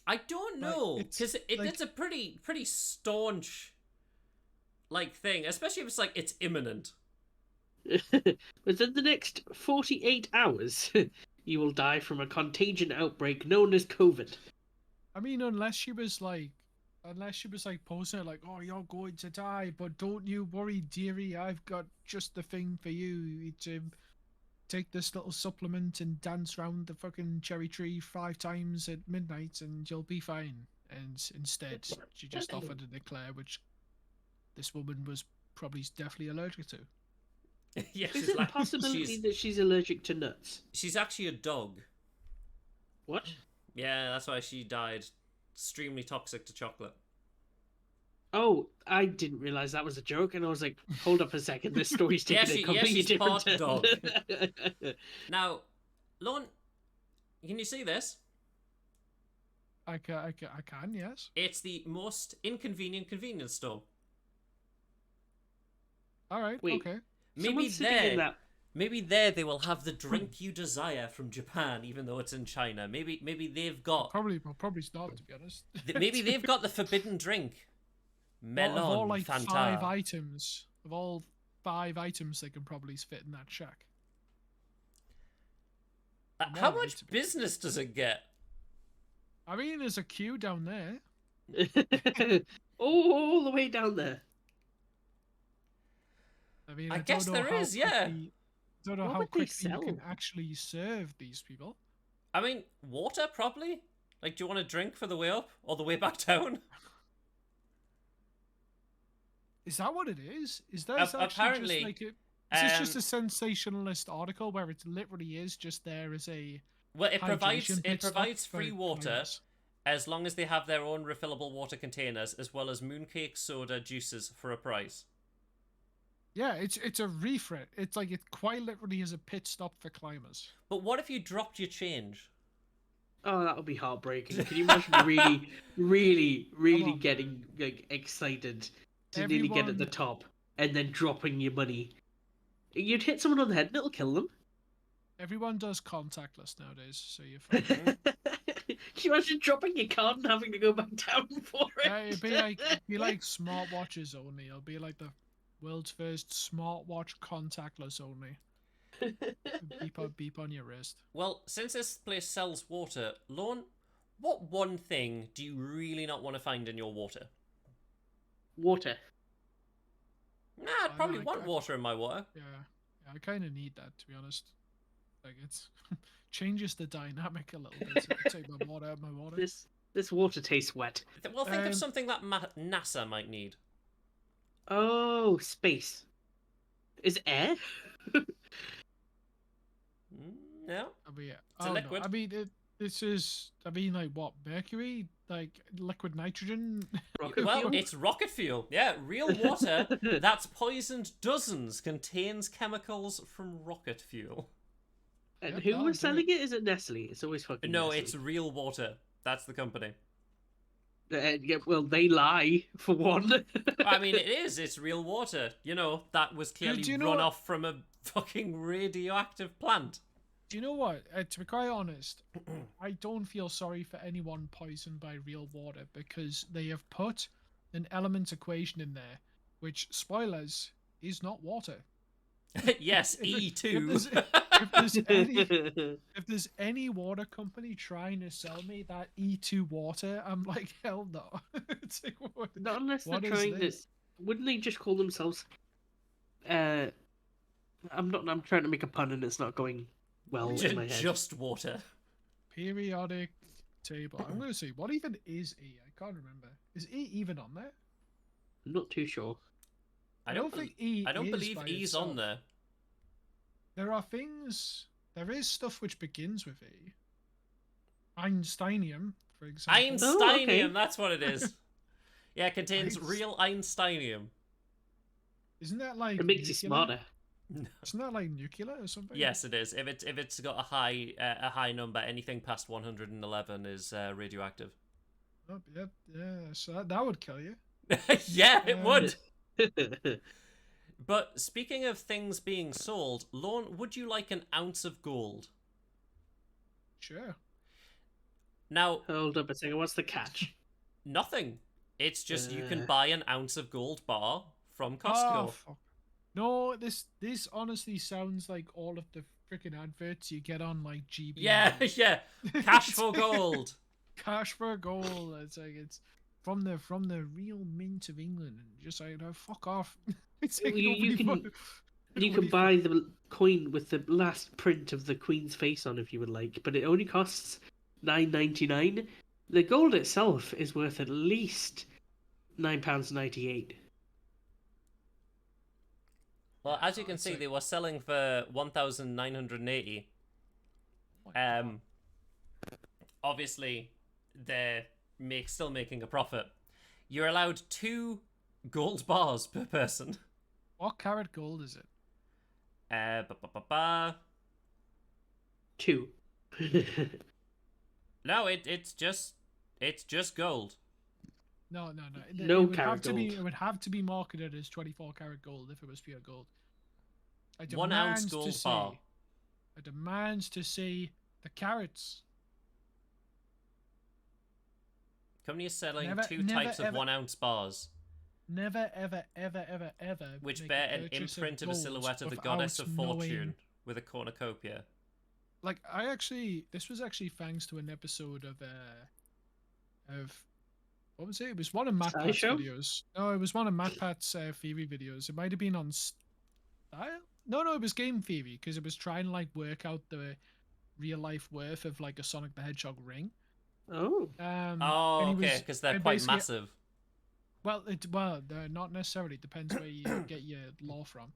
I don't Like, know, it's because like- it's a pretty staunch, like, thing, especially if it's, like, it's imminent. Within the next 48 hours, you will die from a contagion outbreak known as COVID. I mean, unless she was like posting it like, "Oh, you're going to die, but don't you worry, dearie. I've got just the thing for you. To take this little supplement and dance round the fucking cherry tree 5 times at midnight, and you'll be fine." And instead, she just offered an eclair, which this woman was probably definitely allergic to. Yeah, Is she's it a like, possibility that she's allergic to nuts? she's actually a dog. What? Yeah, that's why she died. Extremely toxic to chocolate. Oh, I didn't realize that was a joke, and I was like, "Hold up a second, this story's taking a completely she's different part turn." dog. Now, Lauren, can you see this? I can, yes. It's the most inconvenient convenience store. All right, Wait. okay. Maybe Someone's sitting in there, that. maybe there they will have the drink you desire from Japan, even though it's in China. Maybe they've got Probably not, to be honest. maybe they've got the forbidden drink. Melon of all like Fanta. 5 items, they can probably fit in that shack. How More much to be. business does it get? I mean, there's a queue down there. All the way down there. I mean, I don't guess know there how is, yeah. quickly- Don't know What how would they quickly you can sell? actually serve these people. I mean, water probably. Like, do you want a drink for the way up or the way back down? Is that what it is? Is that actually Apparently, just like is this just um, a sensationalist article where it literally is just there as a Well, it provides hydration pit stop provides for free water climbers? as long as they have their own refillable water containers, as well as mooncake soda juices for a price. Yeah, it's a refit. It's like it quite literally is a pit stop for climbers. But what if you dropped your change? Oh, that would be heartbreaking. Can you imagine really on, getting like excited to nearly get at the Everyone- top and then dropping your money? You'd hit someone on the head and it'll kill them. Everyone does contactless nowadays, so you're fine. Can you imagine dropping your card and having to go back down for it? It'd be like smartwatches only. It'll be like the world's first smartwatch contactless only. Beep on your wrist. Well, since this place sells water, Lorne, what one thing do you really not want to find in your water? Water. Nah, I'd probably like want that. water in my water. Yeah, I kind of need that, to be honest. Like it's changes the dynamic a little bit. To take my water out of my water. This water tastes wet. Well, think of Um, something that NASA might need. Oh, space. Is air? No? I mean, It's a liquid. I mean, this is. I mean, like what? Mercury, like liquid nitrogen. Rocket Well, fuel? it's rocket fuel. Yeah, real water that's poisoned dozens contains chemicals from rocket fuel. And Yeah, who that'll was do selling it? Is it Nestle? It's always fucking No, Nestle. it's real water. That's the company. Yeah, well, they lie, for one. I mean, it is. It's real water. You know, that was clearly do you know run what- off from a fucking radioactive plant. Do you know what? To be quite honest, I don't feel sorry for anyone poisoned by real water because they have put an element equation in there, which spoilers is not water. Yes, If E2. If there's any water company trying to sell me that E2 water, I'm like, hell no. It's like, what? Not unless they're What is trying to. this? Wouldn't they just call themselves? I'm trying to make a pun and it's not going well in my head. Just water. Periodic table. I'm gonna see what even is E. I can't remember. Is E even on there? I'm not too sure. I don't think E. I don't is believe by E's itself. on there. There are things. There is stuff which begins with E. Einsteinium, for example. Einsteinium, Oh, okay. that's what it is. Yeah, it contains Nice. real Einsteinium. Isn't that like? It makes you nuclear? smarter. Isn't that like nuclear or something? Yes, it is. If it's got a high number, anything past 111 is radioactive. Oh, yeah. So that would kill you. Yeah, it Um, would. But speaking of things being sold, Lorne, would you like an ounce of gold? Sure. Now, Hold up a second. What's the catch? nothing. It's just you can Uh. buy an ounce of gold bar from Oh, Costco. fuck. No, this honestly sounds like all of the freaking adverts you get on like GB. Yeah, yeah. Cash for gold. Cash for gold. It's like it's from the real mint of England, and just like, no, fuck off. It's like You can nobody you can buy the coin with the last print of the Queen's face on if you would like, but it only costs £9.99. The gold itself is worth at least £9.98. Well, as you can see, they were selling for 1,980. Obviously, they're still making a profit. You're allowed 2 gold bars per person. What carat gold is it? 2. No, it's just gold. No. No it would carat have to be. gold. It would have to be marketed as 24 karat gold if it was pure gold. I 1 ounce demand to gold see. bar. I demand to see the carats. Company is selling Never- 2 never, types of ever- 1 ounce bars, Never, ever, ever, ever, ever. which make bear a an purchase imprint of a gold silhouette of the without goddess of knowing- fortune with a cornucopia. Like this was actually thanks to an episode of what was it? It was one of Matt Pat's SciShow? videos. No, it was one of Matt Pat's theory videos. It might have been on Style. No, it was Game Theory because it was trying to like work out the real life worth of like a Sonic the Hedgehog ring. Oh. Oh, and he okay, was- because they're and quite basically- massive. Well, they're not necessarily. Depends where you get your lore from.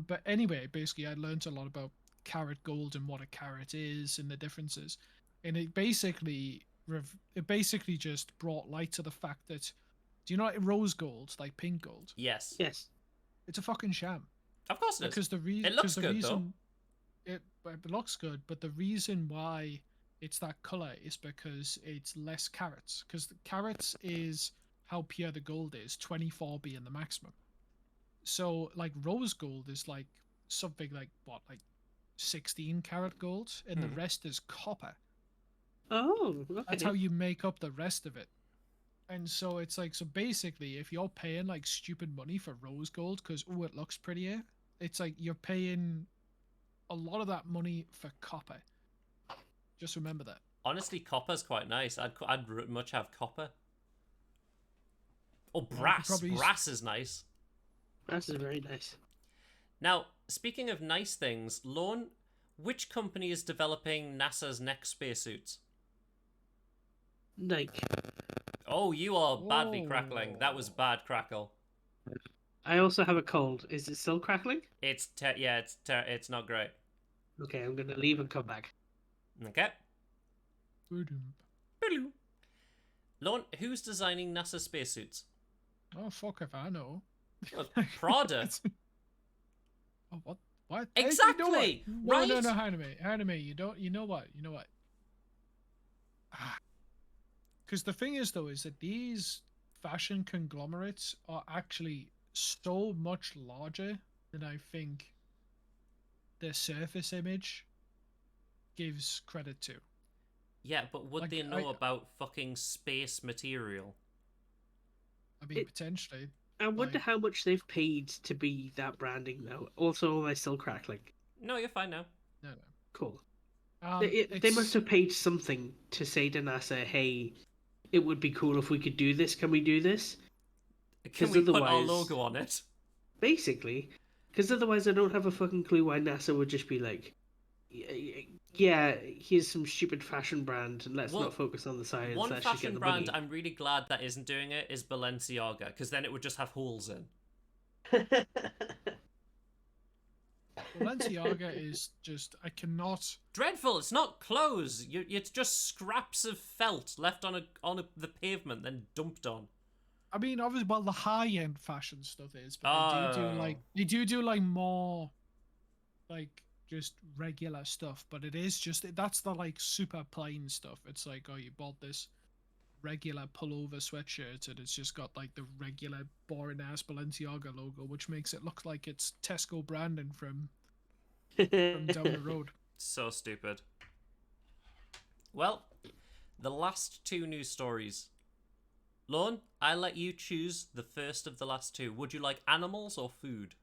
But anyway, basically, I learned a lot about carat gold and what a carat is and the differences, and it basically just brought light to the fact that, do you know like rose gold, like pink gold? Yes. Yes. It's a fucking sham. Of course it is. Because the reason It looks good, though. it looks good, but the reason why it's that color is because it's less carats. Because the carats is how pure the gold is, 24 being the maximum. So like rose gold is like something like what, like 16 karat gold, and the rest is copper. Oh, okay. That's how you make up the rest of it. And so it's like, so basically, if you're paying like stupid money for rose gold because it looks prettier, it's like you're paying a lot of that money for copper. Just remember that. Honestly, copper's quite nice. I'd much have copper. Or brass. probably- Brass is nice. That's very nice. Now, speaking of nice things, Lorne, which company is developing NASA's next spacesuits? Nike. Oh, you are badly crackling. That was bad crackle. I also have a cold. Is it still crackling? It's not great. Okay, I'm gonna leave and come back. Okay. Boom. Lorne, who's designing NASA spacesuits? Oh, fuck if I know. Well, Prada. Oh, what? What? Exactly, No, right? no, anime. You don't. You know what? Because the thing is, though, is that these fashion conglomerates are actually so much larger than I think their surface image gives credit to. Yeah, but would Like, they know about fucking space material? I mean, potentially. I wonder Like- how much they've paid to be that branding now. Also, am I still crackling? No, you're fine now. No. Cool. They must It's- have paid something to say to NASA, hey, it would be cool if we could do this. Can we do this? Can 'Cause we put our otherwise- logo on it? Basically. Because otherwise I don't have a fucking clue why NASA would just be like, yeah, here's some stupid fashion brand. Let's Well, not focus on the science. One Let's just get fashion the brand money. I'm really glad that isn't doing it is Balenciaga, because then it would just have holes in. Balenciaga is just, I cannot. Dreadful! It's not clothes. It's just scraps of felt left on the pavement, then dumped on. I mean, obviously, well, the high-end fashion stuff is, but they do like more, like just regular stuff. But it is just that's the like super plain stuff. It's like, oh, you bought this regular pullover sweatshirt and it's just got like the regular boring ass Balenciaga logo, which makes it look like it's Tesco branding from down the road. So stupid. Well, the last 2 news stories. Lorne, I'll let you choose the first of the last 2. Would you like animals or food?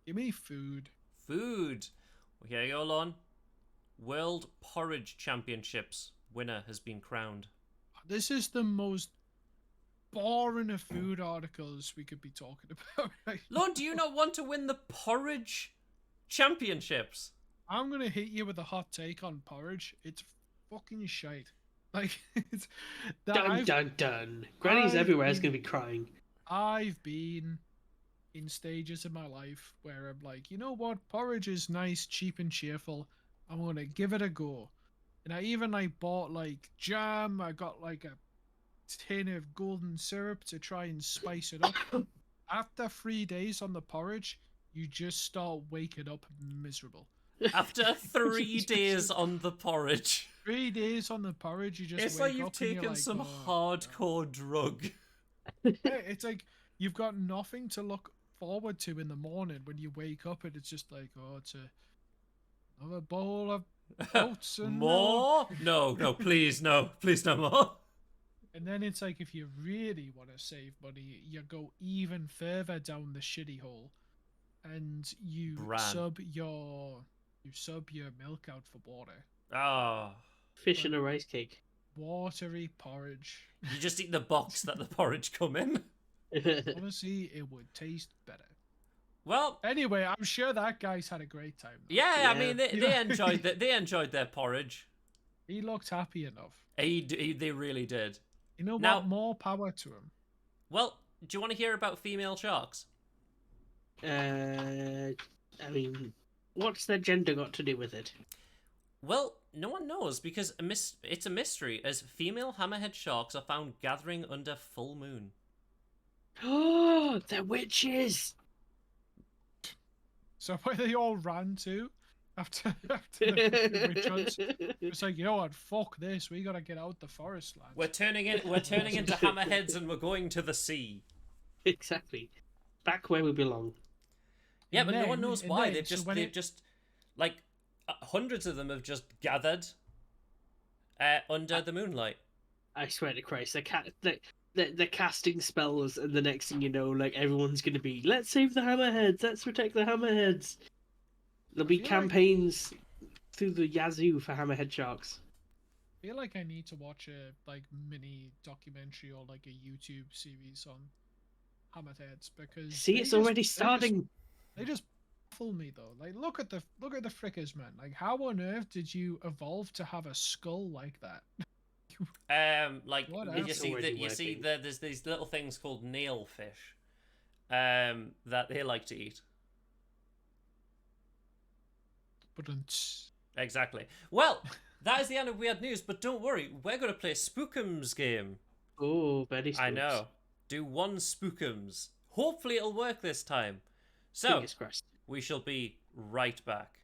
Give me food. Food. Okay, hold on. World Porridge Championships winner has been crowned. This is the most boring of food articles we could be talking about right now. Lon, do you not want to win the Porridge Championships? I'm gonna hit you with a hot take on porridge. It's fucking shite. Like, it's Dun dun dun. Granny's I've everywhere is been- gonna be crying. I've been in stages in my life where I'm like, you know what, porridge is nice, cheap, and cheerful. I'm gonna give it a go. And I even like bought like jam. I got like a tin of golden syrup to try and spice it up. After 3 days on the porridge, you just start waking up miserable. After 3 days on the porridge. 3 days on the porridge, you just It's wake like you've up and you're taken like, some "Oh, hardcore drug. yeah." It's like you've got nothing to look forward to in the morning when you wake up, and it's just like, oh, it's another bowl of oats and milk. More? No, please, no. Please, no more. And then it's like, if you really want to save money, you go even further down the shitty hole, and you Bran. sub your milk out for water. Oh. Fish and a rice cake. Watery porridge. You just eat the box that the porridge come in. Honestly, it would taste better. Well, Anyway, I'm sure that guy's had a great time, though. yeah, I Yeah. mean, they enjoyed their porridge. He looked happy enough. They really did. You know Now- what? More power to him. Well, do you want to hear about female sharks? I mean, what's their gender got to do with it? Well, no one knows because it's a mystery as female hammerhead sharks are found gathering under full moon. Oh, they're witches! So where they all ran to after the witch hunts. It's like, you know what? Fuck this. We gotta get out the forest, lads. We're turning into hammerheads and we're going to the sea. Exactly. Back where we belong. Yeah, And but no one then- knows and why. then, They've so just when they've it- just like hundreds of them have just gathered under the moonlight. I swear to Christ, they're casting spells, and the next thing you know, like everyone's gonna be, let's save the hammerheads, let's protect the hammerheads. There'll be feel like- campaigns through the yazoo for hammerhead sharks. I feel like I need to watch a like mini documentary or like a YouTube series on hammerheads because See, they it's just- already starting. They just baffle me though. Like, look at the frickers, man. Like, how on earth did you evolve to have a skull like that? Like What you else? see, Already you see, working. there's these little things called nailfish, that they like to eat. But Exactly. Well, that is the end of Weird News, but don't worry, we're going to play Spookums game. Oh, very I know. Do one Spookums. Hopefully it'll work this time. So, Fingers crossed. we shall be right back.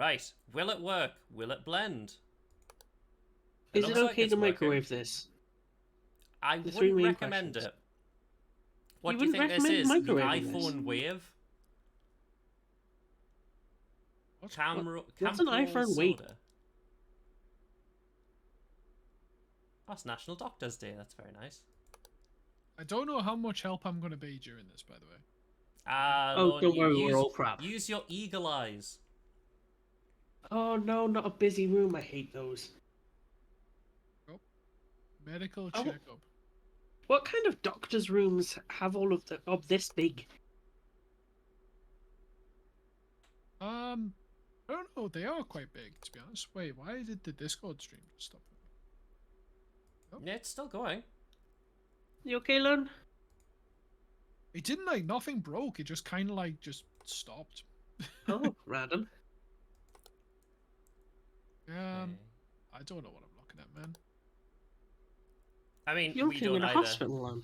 Right. Will it work? Will it blend? Is it looks like okay it's to working. microwave this? I The three wouldn't main recommend questions. it. What You do you wouldn't think this recommend is? The microwaving this? iPhone Wave? What's What's an Camperol iPhone Wave? soda. Oh, it's National Doctors Day. That's very nice. I don't know how much help I'm going to be during this, by the way. Oh, Lord, don't worry, use, we're all crap. Use your eagle eyes. Oh no, not a busy room. I hate those. Medical Oh. checkup. What kind of doctor's rooms have all of this big? I don't know. They are quite big, to be honest. Wait, why did the Discord stream stop? Yeah, it's still going. You okay, Lon? It didn't like nothing broke. It just kind of like just stopped. Oh, random. Okay. I don't know what I'm looking at, man. I mean, You're we looking don't in a either. hospital, Lon.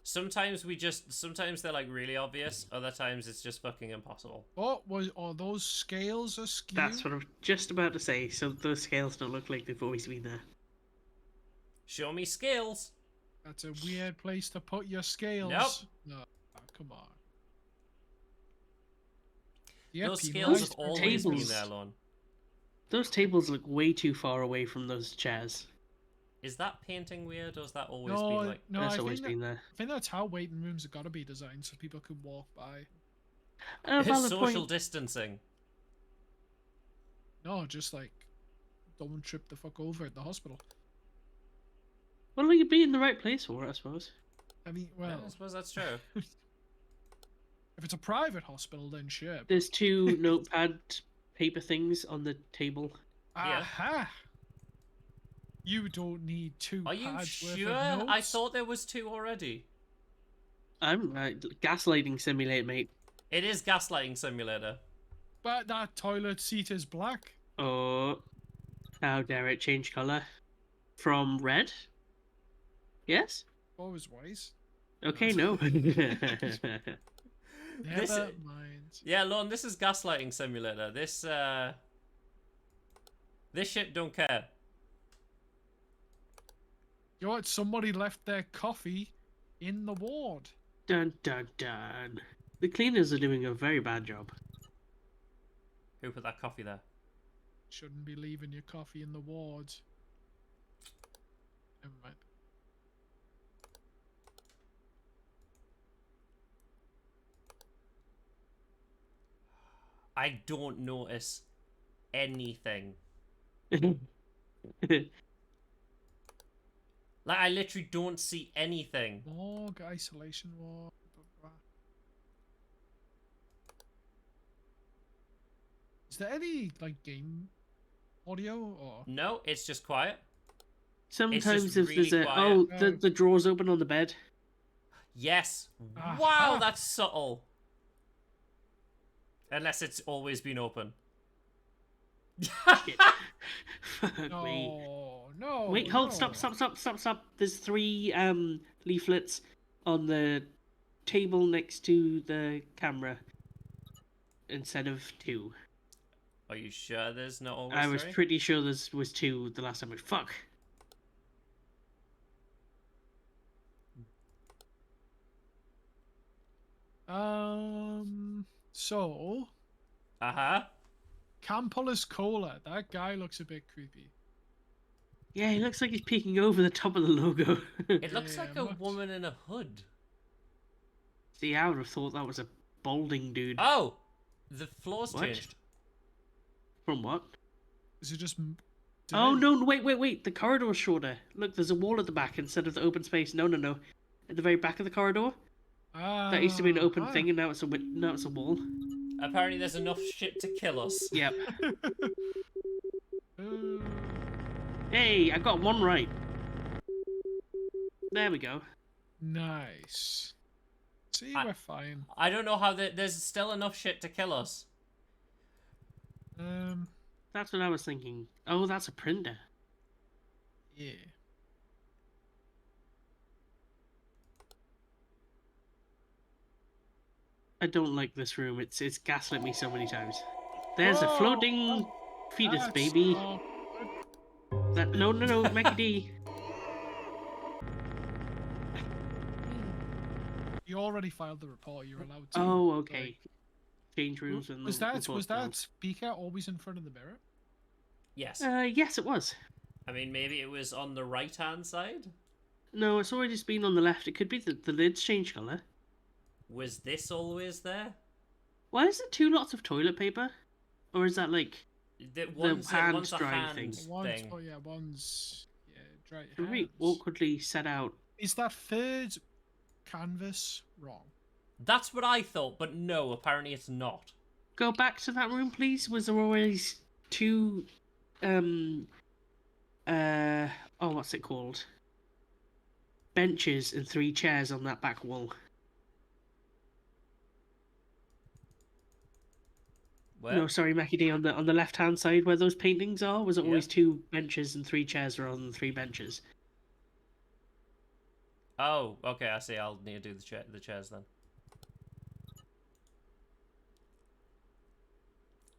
Sometimes they're like really obvious. Other times it's just fucking impossible. What was are those scales askew? That's what I'm just about to say. So those scales don't look like they've always been there. Show me scales. That's a weird place to put your scales. Nope. No, come on. Those Yep, scales nice have always been tables. there, Lon. Those tables look way too far away from those chairs. Is that painting weird, or has that always No, been like? no, That's I always think, been there. I think that's how waiting rooms have got to be designed so people can walk by. Valid Social point. distancing. No, just like don't trip the fuck over at the hospital. Well, you'd be in the right place for it, I suppose. I mean, Yeah, well, I suppose that's true. if it's a private hospital, then sure. but- There's two notepad paper things on the table. Yeah. Aha! You don't need two Are you pads worth sure? of notes. I thought there was two already. I'm gaslighting simulate, mate. It is gaslighting simulator. But that toilet seat is black. Oh, how dare it change color from red? Yes. Always wise. Okay, no. This- Never mind. Yeah, Lon, this is gaslighting simulator. This shit don't care. You know what? Somebody left their coffee in the ward. Dun dun dun. The cleaners are doing a very bad job. Who put that coffee there? Shouldn't be leaving your coffee in the ward. Never mind. I don't notice anything. Like, I literally don't see anything. Morgue isolation ward. Is there any like game audio or? No, it's just quiet. Sometimes just if really there's a quiet. the drawers open on the bed. Yes. Aha. Wow, that's subtle. Unless it's always been open. Shit. Fuck me. No, no. Wait, hold, no. stop. There's three leaflets on the table next to the camera instead of two. Are you sure there's not always I was three? pretty sure there was two the last time. Fuck. So Uh-huh. Campolis Cola. That guy looks a bit creepy. Yeah, he looks like he's peeking over the top of the logo. It looks Yeah, like a much. woman in a hood. See, I would have thought that was a balding dude. Oh! The floor's What? changed. From what? Is it just? Oh no! Wait! The corridor's shorter. Look, there's a wall at the back instead of the open space. No. At the very back of the corridor, that used to be an open thing, and now it's a wall. Apparently there's enough shit to kill us. Yep. Uh, Hey, I got one right. There we go. nice. See, I- we're fine. I don't know how there's still enough shit to kill us. That's what I was thinking. Oh, that's a printer. Yeah. I don't like this room. It's gaslit me so many times. There's a Oh, floating fetus that's baby. not No, Mackie D. You already filed the report. You're allowed to. Oh, okay. Change rooms and Was the that report that files. speaker always in front of the mirror? Yes. Yes, it was. I mean, maybe it was on the right-hand side? No, it's always been on the left. It could be that the lid's changed colour. Was this always there? Why is it 2 lots of toilet paper? Or is that like One's hand a drying hand thing? One's, thing. oh yeah, one's dry very hands. awkwardly set out? Is that third canvas wrong? That's what I thought, but no, apparently it's not. Go back to that room, please. Was there always 2 what's it called? Benches and 3 chairs on that back wall. Where? No, sorry, Mackie D, on the left hand side where those paintings are, was it Yeah. always 2 benches and 3 chairs rather than 3 benches? Oh, okay, I see. I'll need to do the chairs then.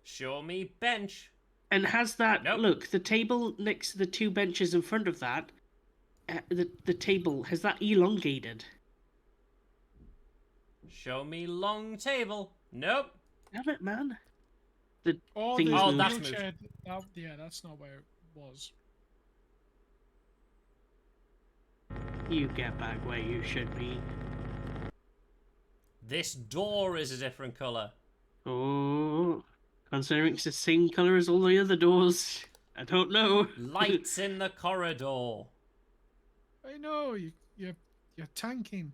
Show me bench. And has that Nope. look, the table next to the 2 benches in front of that, the table, has that elongated? Show me long table. Nope. Damn it, man. Oh, Things the moved. that's wheelchair. Yeah, that's not where it was. You get back where you should be. This door is a different colour. Oh, considering it's the same colour as all the other doors, I don't know. Lights in the corridor. I know you're tanking.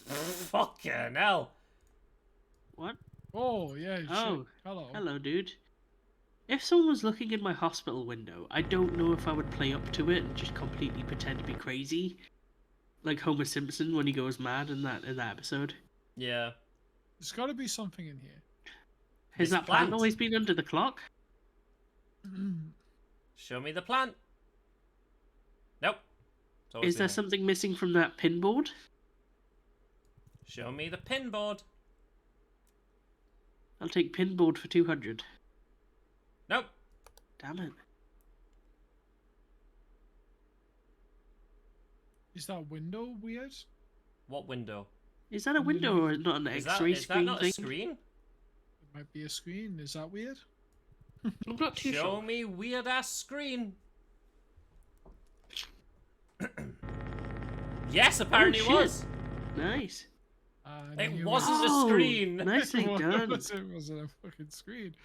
Fucking hell. What? Oh yeah. Oh, shit. Hello. Hello, dude. If someone was looking in my hospital window, I don't know if I would play up to it and just completely pretend to be crazy, like Homer Simpson when he goes mad in that episode. Yeah. There's got to be something in here. Has This that plant plant. always been under the clock? Show me the plant. Nope. It's always Is there been something missing from that pinboard? Show me the pinboard. I'll take pinboard for 200. Nope. Damn it. Is that window weird? What window? Is that a window or not an Is X-ray that screen not thing? a screen? It might be a screen. Is that weird? I'm not too Show sure. me weird ass screen. Yes, apparently it shit. was. Nice. It knew wasn't a Oh, screen. Nicely done. It wasn't a fucking screen.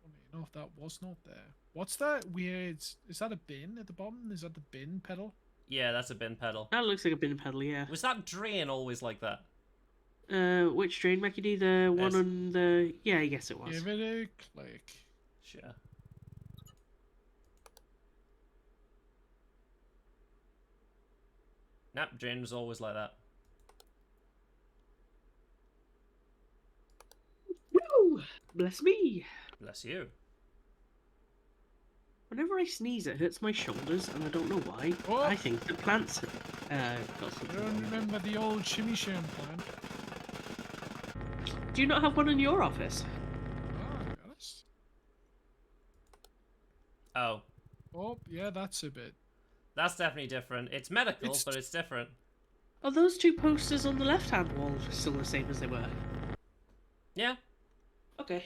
Funny enough, that was not there. What's that weird? Is that a bin at the bottom? Is that the bin pedal? Yeah, that's a bin pedal. That looks like a bin pedal, yeah. Was that drain always like that? Which drain, Mackie D? The one Yes. on the... Yeah, I guess it was. Give it a click. Sure. Nah, drain was always like that. Woo! Bless me. Bless you. Whenever I sneeze, it hurts my shoulders, and I don't know why. Oh. I think the plants got I something don't wrong with it. remember the old shimmy sham plan. Do you not have one in your office? Ah, to be honest. Oh, Oh, yeah, that's a bit. that's definitely different. It's medical, It's- but it's different. Are those 2 posters on the left-hand wall still the same as they were? Yeah. Okay.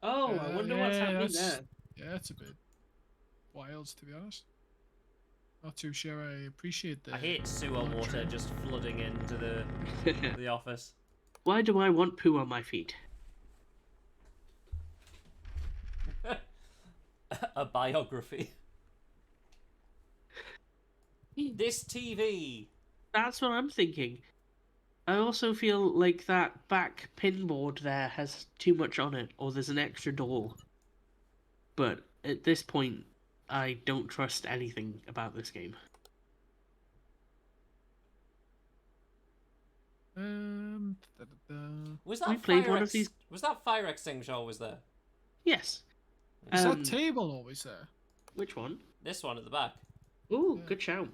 Oh, I wonder what's yeah, happening that's- there. Yeah, it's a bit wild, to be honest. Not too sure I appreciate the. I hate sewer blood water drain. just flooding into the office. Why do I want poo on my feet? A biography. This TV. That's what I'm thinking. I also feel like that back pinboard there has too much on it, or there's an extra door. But at this point, I don't trust anything about this game. Da-da-da. Was that We played fire one of these- Was that fire extinguisher always there? Yes. Is Um, that table always there? Which one? This one at the back. Ooh, Yeah. good shout.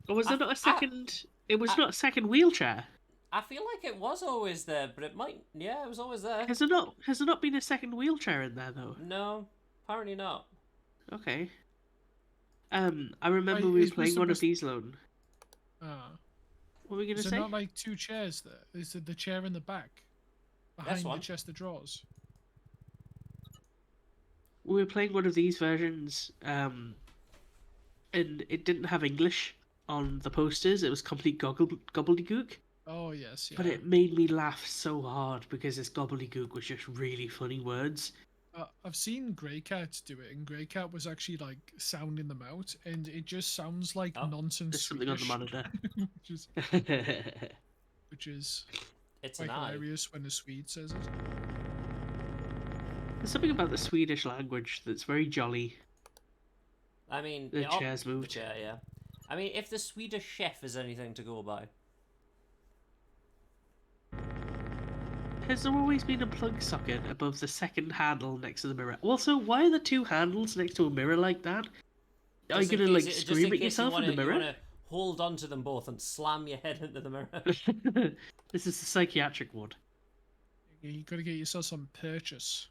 Or was I- there not a I- second? It was I- not a second wheelchair. I feel like it was always there, but it might. Yeah, it was always there. Has there not been a second wheelchair in there though? No, apparently not. Okay. I remember Wait, we is were playing Mr. one of Mr. these, Lone. Ah. What were we gonna Is say? there not like two chairs there? Is it the chair in the back? Behind one. the chest of drawers? We were playing one of these versions, and it didn't have English on the posters. It was complete gobbledygook. Oh, yes, yeah. But it made me laugh so hard because this gobbledygook was just really funny words. I've seen Grey Cat do it, and Grey Cat was actually like sounding them out, and it just sounds like Oh, nonsense. There's something on the Swedish, monitor. which is It's quite an eye. hilarious when the Swede says it. There's something about the Swedish language that's very jolly. I mean, The oh, chair's moved. The chair, yeah. I mean, if the Swedish chef is anything to go by. Has there always been a plug socket above the second handle next to the mirror? Also, why are there two handles next to a mirror like that? Are you Just in gonna like case- just scream in at case yourself in the You mirror? wanna hold on to them both and slam your head into the mirror. This is the psychiatric ward. You gotta get yourself some purchase.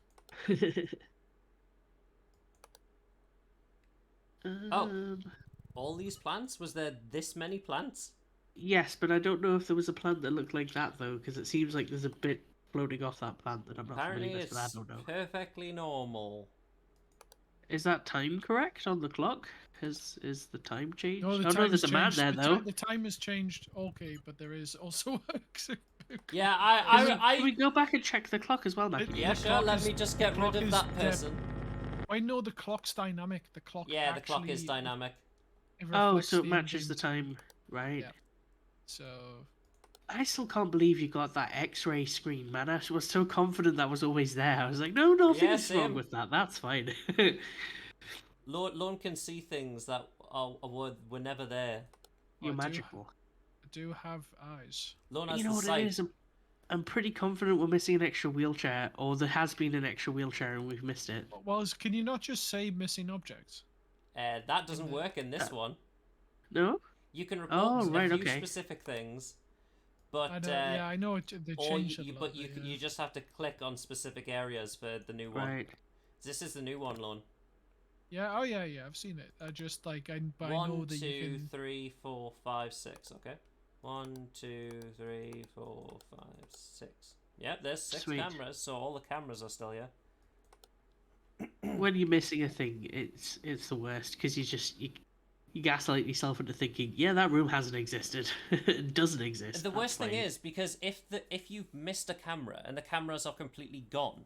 All these plants? Was there this many plants? Yes, but I don't know if there was a plant that looked like that though, because it seems like there's a bit floating off that plant that I'm not Apparently familiar with, it's but I don't know. perfectly normal. Is that time correct on the clock? Is the time changed? No, the Oh time no, there's a has man changed. there The though. the time has changed. Okay, but there is also. Yeah, Can we go back and check the clock as well, Mackie? Yeah, The sure, clock let is- me just the get rid clock of is that dead. person. I know the clock's dynamic. The clock. Yeah, the clock is actually- dynamic. it Oh, reflects so it matches in-game the time, right? Yeah. So I still can't believe you got that X-ray screen, man. I was so confident that was always there. I was like, no, nothing's wrong same. with that. That's fine. Lone can see things that were never there. You're I do- magical. I do have eyes. Lone has You know the what sight. it is? I'm pretty confident we're missing an extra wheelchair, or there has been an extra wheelchair and we've missed it. Well, can you not just say missing objects? That doesn't the- work in this one. No? You can report Oh, right, a few okay. specific things, but I know, yeah, I know they or changed you, it a but little bit, you just have to click on specific areas for the new one. Right. This is the new one, Lone. Yeah, oh yeah, I've seen it. I just like but I know 1, that 2, you can. 3, 4, 5, 6. Okay. 1, 2, 3, 4, 5, 6. Yep, there's 6 Sweet. cameras, so all the cameras are still here. When you're missing a thing, it's the worst because you gaslight yourself into thinking, yeah, that room hasn't existed. It doesn't exist. The That's worst thing fine. is because if you've missed a camera and the cameras are completely gone,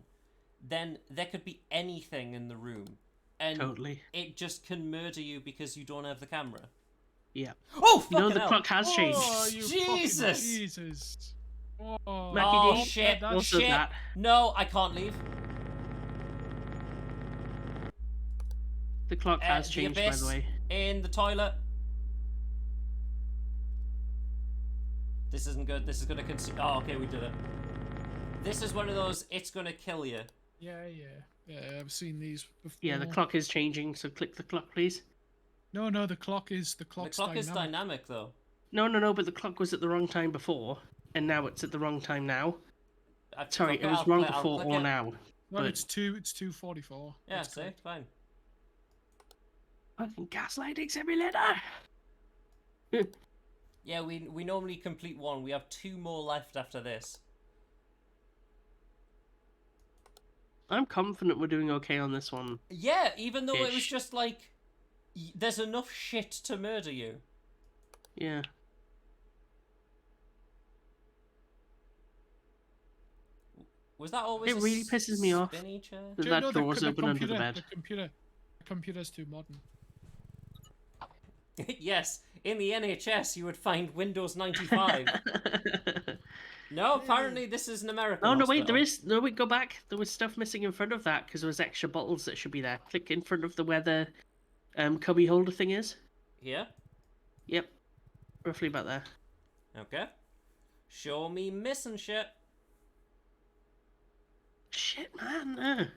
then there could be anything in the room, and Totally. it just can murder you because you don't have the camera. Yeah. Oh, You know, fucking the hell. clock has changed. Oh, you fucking Jesus! Jesus! Oh, Mackie, Oh, do you- shit. that's Also shit. that. No, I can't leave. The clock has The changed, by abyss the way. in the toilet. This isn't good. This is gonna consume. Oh, okay, we did it. This is one of those. It's gonna kill you. yeah. I've seen these before. Yeah, the clock is changing, so click the clock, please. No, the clock is The clock is dynamic though. No, but the clock was at the wrong time before, and now it's at the wrong time now. Sorry, Okay, it was I'll wrong click- I'll before click or it. now. No, but- it's 2:44. Yeah, That's see, correct. fine. Fucking gaslighting simulator! Yeah, we normally complete one. We have 2 more left after this. I'm confident we're doing okay on this one. Yeah, even though it was Ish. just like, there's enough shit to murder you. Yeah. Was that always? It a really pisses me off. spinny chair? That Do you know that door's open under the bed. The computer's too modern. Yes, in the NHS you would find Windows 95. No, apparently this is an American. Oh no, wait, hospital. there is. No, wait, go back. There was stuff missing in front of that because there was extra bottles that should be there. Click in front of the where the cubby holder thing is. Here. Yep. Roughly about there. Okay. Show me missing shit. Shit, man.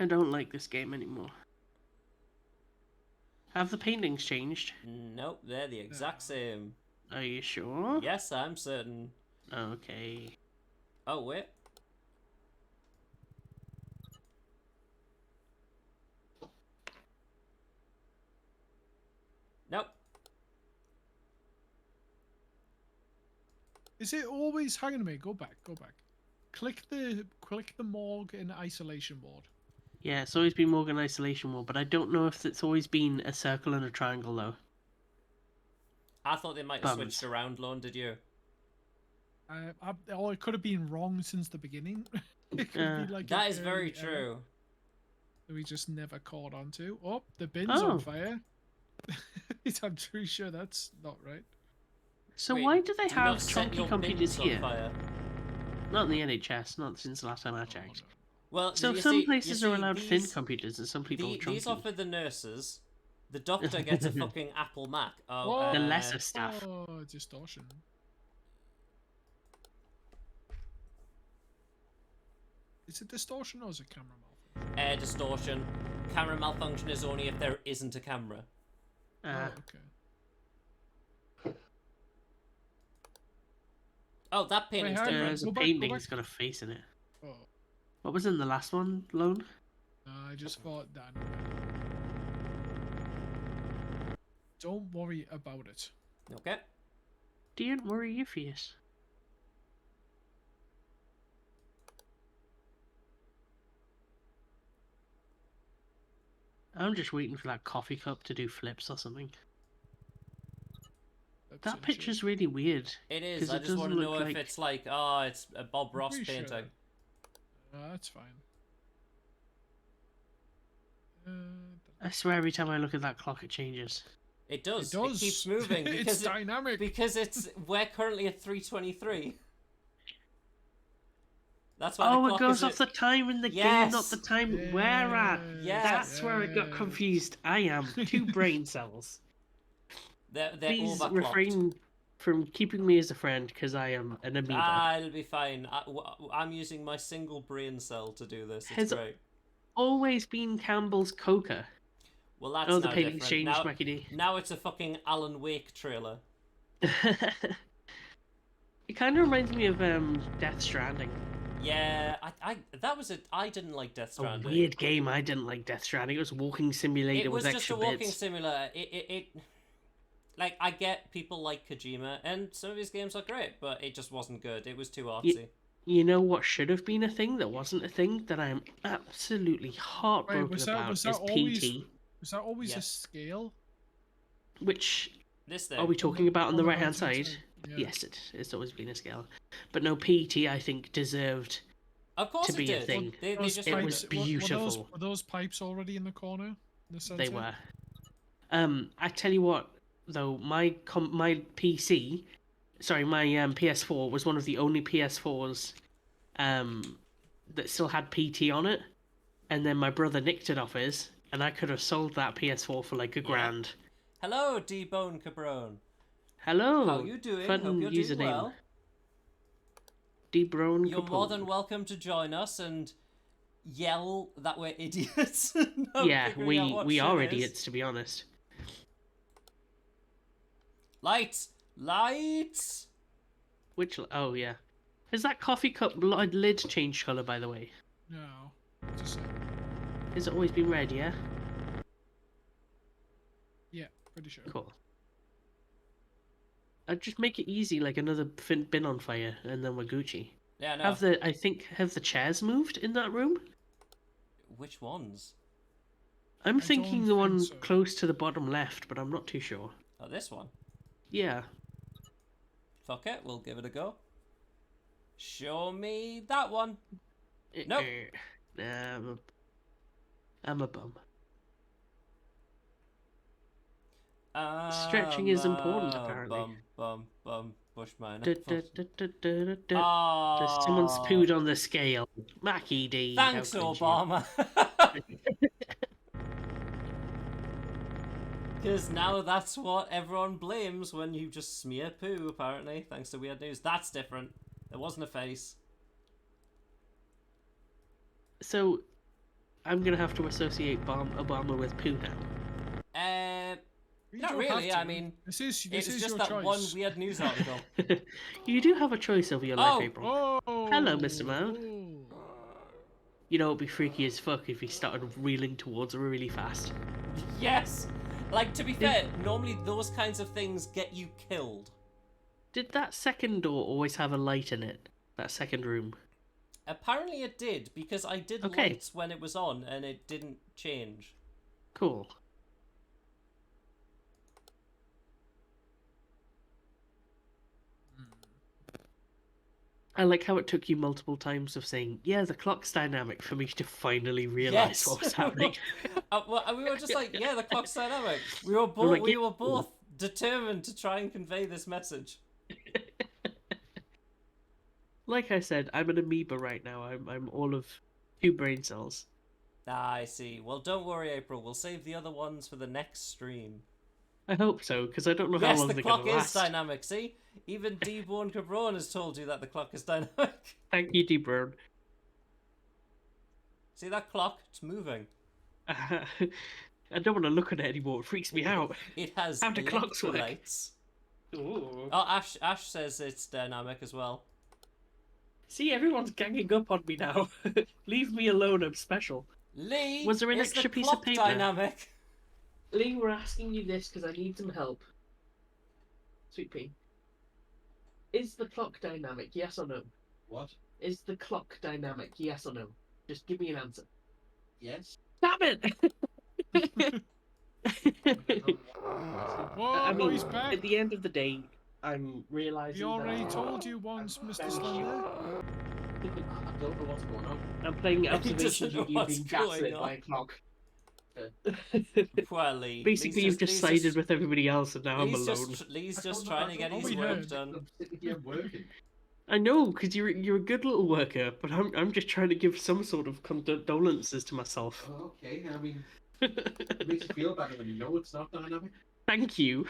I don't like this game anymore. Have the paintings changed? Nope, they're the exact same. Are you sure? Yes, I'm certain. Okay. Oh, wait. Nope. Is it always hanging me? Go back. Click the morgue in isolation mode. Yeah, it's always been Morgan Isolation Wall, but I don't know if it's always been a circle and a triangle though. I thought they might have Bums. switched around, Lone, did you? Or it could have been wrong since the beginning. It could be like That an is very early error true. that we just never caught on to. Oh, the bin's Oh. on fire. I'm pretty sure that's not right. So Wait, why do they do have not set chunky your computers bins on here? fire. Not in the NHS, not since the last time I Oh, checked. no. Well, So you some see- places you are see, allowed thin these- computers and some people are chunky. These are for the nurses. The doctor gets a fucking Apple Mac. Oh, Whoa. The lesser staff. Oh, distortion. Is it distortion or is it camera malfunction? Air distortion. Camera malfunction is only if there isn't a camera. Oh, okay. Oh, that painting's hang on. different. There's a Go back, go painting, back. it's got a face in it. Oh, What was in the last one, Lone? no, I just thought that. Don't worry about it. Okay. Don't worry your face. I'm just waiting for that coffee cup to do flips or something. That's That picture's really weird. It is. 'Cause I it just want to doesn't know look if like- it's like, oh, it's a Bob Ross Pretty sure. painting. That's fine. I swear every time I look at that clock it changes. It does. It does. It keeps moving It's because dynamic. because we're currently at 3:23. That's why Oh, the it clock goes is off the time in the game, not Yes. the time we're at. Yes. That's where it got Yes. confused. I am. Two brain cells. They're Please overclocked. refrain from keeping me as a friend because I am an amoeba. I'll be fine. I'm using my single brain cell to do this. It's Has- great. Always been Campbell's Coca. Well, that's Oh, the now painting's different. changed, Now, Wackity. now it's a fucking Alan Wake trailer. It kind of reminds me of Death Stranding. Yeah, I didn't like Death A Stranding. weird game. I didn't like Death Stranding. It was a walking simulator It was with just extra a walking bits. simulator. Like, I get people like Kojima, and some of his games are great, but it just wasn't good. It was too artsy. You know what should have been a thing that wasn't a thing that I am absolutely heartbroken was about that is always- PT. Was that always a Yes. scale? Which This thing. are we talking about on the right hand right-hand side? Yeah. Yes, it's always been a scale. But no, PT I think deserved. Of course to it be a did. thing. They Those just It made was pipes- beautiful. Were those pipes already in the corner? In the They center? were. I tell you what, though, my PC, sorry, my PS4 was one of the only PS4s that still had PT on it, and then my brother nicked it off his, and I could have sold that PS4 for like $1,000. Hello, D-Bone Cabron. Hello. How you doing? Fun Hope you're username. doing well. Debrone You're more than welcome to join us and yell that we're idiots. Not Yeah, figuring out what we shit are is. idiots, to be honest. Lights! Lights! Oh yeah, has that coffee cup lid changed color, by the way? No. Just Has it always been red? Yeah. yeah, pretty sure. Cool. I'd just make it easy, like another bin on fire, and then we're Gucci. Yeah, no. Have the chairs moved in that room? Which ones? I'm I thinking don't the one think so. close to the bottom left, but I'm not too sure. Oh, this one. Yeah. Fuck it, we'll give it a go. Show me that one. Nope. Nah, I'm a bum. Stretching is important, apparently. Bum, Bushman. There's someone's pooed on the scale. Mackie D. how Thanks, could you? Obama. Because now that's what everyone blames when you just smear poo, apparently, thanks to Weird News. That's different. There wasn't a face. So, I'm gonna have to associate Obama with poo now. You Not don't really. have I to. mean, this is it's your just that choice. one weird news article. You do have a choice over your life, Oh. April. Oh, Hello, Mr. Mound. oh. You know, it'd be freaky as fuck if he started reeling towards her really fast. Yes. Like, to be fair, normally those kinds of things get you killed. Did that second door always have a light in it? That second room? Apparently it did, because I did Okay. lights when it was on, and it didn't change. Cool. I like how it took you multiple times of saying, yeah, the clock's dynamic, for me to finally realise Yes. what was happening. Well, we were just like, yeah, the clock's dynamic. We were like, we yeah. were both determined to try and convey this message. Like I said, I'm an amoeba right now. I'm all of 2 brain cells. Ah, I see. Well, don't worry, April. We'll save the other ones for the next stream. I hope so, because I don't know how Yes, long the they're clock going to is last. dynamic. See, even D-Born Cabron has told you that the clock is dynamic. Thank you, D-Brown. See that clock? It's moving. I don't want to look at it anymore. It freaks me out. It has How do clocks work? electrolytes. Ooh. Oh, Ash says it's dynamic as well. See, everyone's ganging up on me now. Leave me alone. I'm special. Lee, Was there an is extra the piece of clock paper? dynamic? Lee, we're asking you this because I need some help. Sweet pea. Is the clock dynamic? Yes or no? What? Is the clock dynamic? Yes or no? Just give me an answer. Yes? Damn it! Whoa, I mean, he's back. at the end of the day, I'm realizing. We already that told you once, Mr. Slender. I don't know what's going on. I'm playing He doesn't observation know of you what's being gaslit going by on. a clock. Poor Lee. Basically, you've just sided with everybody else, and now I'm alone. Lee's just trying to get Oh, his we work heard. done. I'm sitting here working. I know, because you're a good little worker, but I'm just trying to give some sort of condolences to myself. Oh, okay, I mean, it makes you feel better when you know it's not dynamic. Thank you.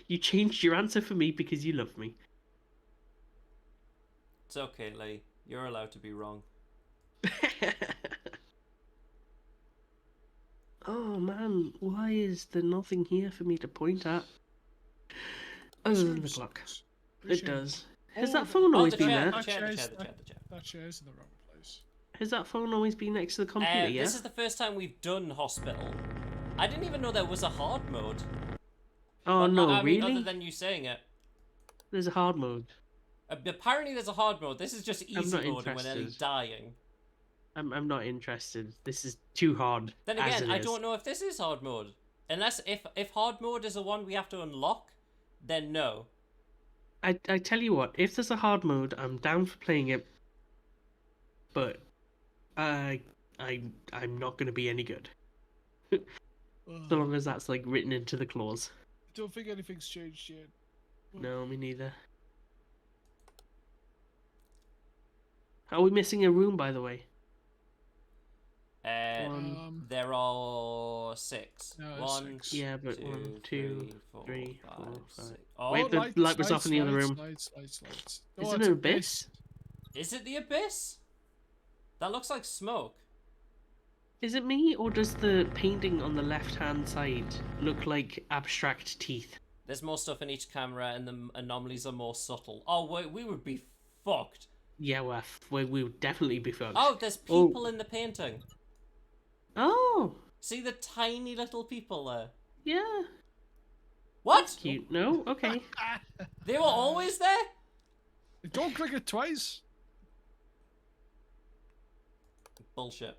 You changed your answer for me because you love me. It's okay, Lee. You're allowed to be wrong. Oh man, why is there nothing here for me to point at? Other than the clock. It does. Has that phone Oh, always the been chair, there? the chair, the That chair, chair's- the chair, the chair. That chair's in the wrong place. Has that phone always been next to the computer, yeah? This is the first time we've done hospital. I didn't even know there was a hard mode. Oh Well, no, I mean, really? other than you saying it. There's a hard mode. Apparently there's a hard mode. This is just easy not mode when Ellie's interested. dying. I'm not interested. This is too hard. Then as again, it I is. don't know if this is hard mode. Unless if hard mode is the one we have to unlock, then no. I tell you what, if there's a hard mode, I'm down for playing it. But I'm not gonna be any good. So long as that's like written into the clause. Don't think anything's changed yet. No, me neither. Are we missing a room, by the way? There are 6. No, it's 1, 6. Yeah, but 2, 1, 2, 4, 3, 5, 4, 5. 6. Oh, Wait, the light was off in the other room. Lights. Is Oh, it it's an abyss? is it the abyss? That looks like smoke. Is it me, or does the painting on the left-hand side look like abstract teeth? There's more stuff in each camera, and the anomalies are more subtle. Oh wait, we would be fucked. Yeah, we would definitely be fucked. Oh, there's Oh. people in the painting. Oh, See the tiny little people there. yeah. What? Cute. No? Okay. They were always there? Don't click it twice. Bullshit.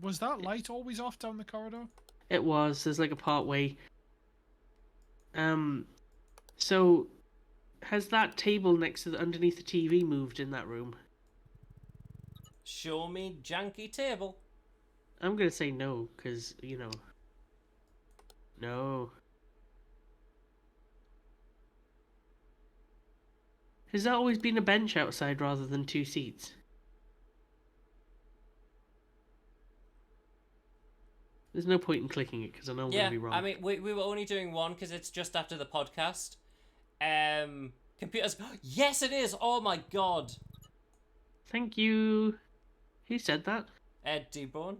Was that light always off down the corridor? It was. There's like a part way. So, has that table next to underneath the TV moved in that room? Show me janky table. I'm gonna say no, because, you know. No. Has that always been a bench outside rather than 2 seats? There's no point in clicking it, because I know I'm Yeah, gonna be wrong. I mean, we were only doing one because it's just after the podcast. Computers. Yes, it is. Oh my god. Thank you. Who said that? Ed Debone.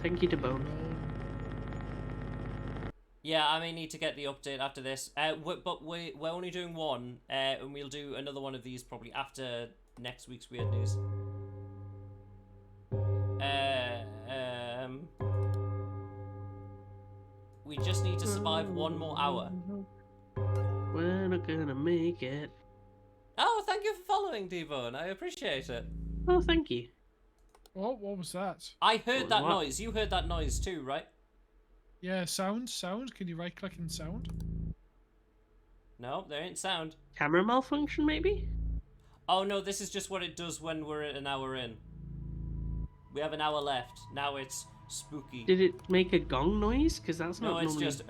Thank you to Bone. Yeah, I may need to get the update after this. But we're only doing one, and we'll do another one of these probably after next week's weird news. We just need to survive one more hour. We're not gonna make it. Oh, thank you for following, Devon. I appreciate it. Oh, thank you. What was that? I heard that What? noise. You heard that noise too, right? Yeah, sound. Can you right click in sound? No, there ain't sound. Camera malfunction, maybe? Oh no, this is just what it does when we're an hour in. We have an hour left. Now it's spooky. Did it make a gong noise? Because that's No, not it's normally... just.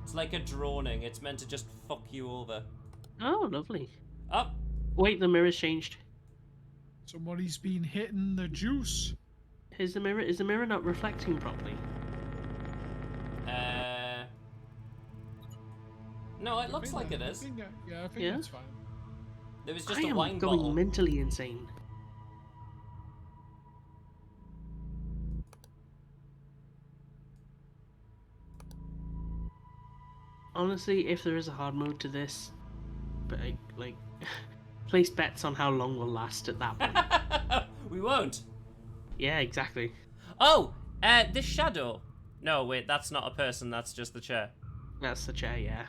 It's like a droning. It's meant to just fuck you over. Oh, lovely. Oh, Wait, the mirror's changed. Somebody's been hitting the juice. Is the mirror not reflecting properly? No, it I looks think like it that- I is. think that- yeah, I think Yeah? that's fine. There was just I a am wine going bottle. mentally insane. Honestly, if there is a hard mode to this, but like, place bets on how long we'll last at that point. We won't. Yeah, exactly. Oh, this shadow. No, wait, that's not a person. That's just the chair. That's the chair, yeah.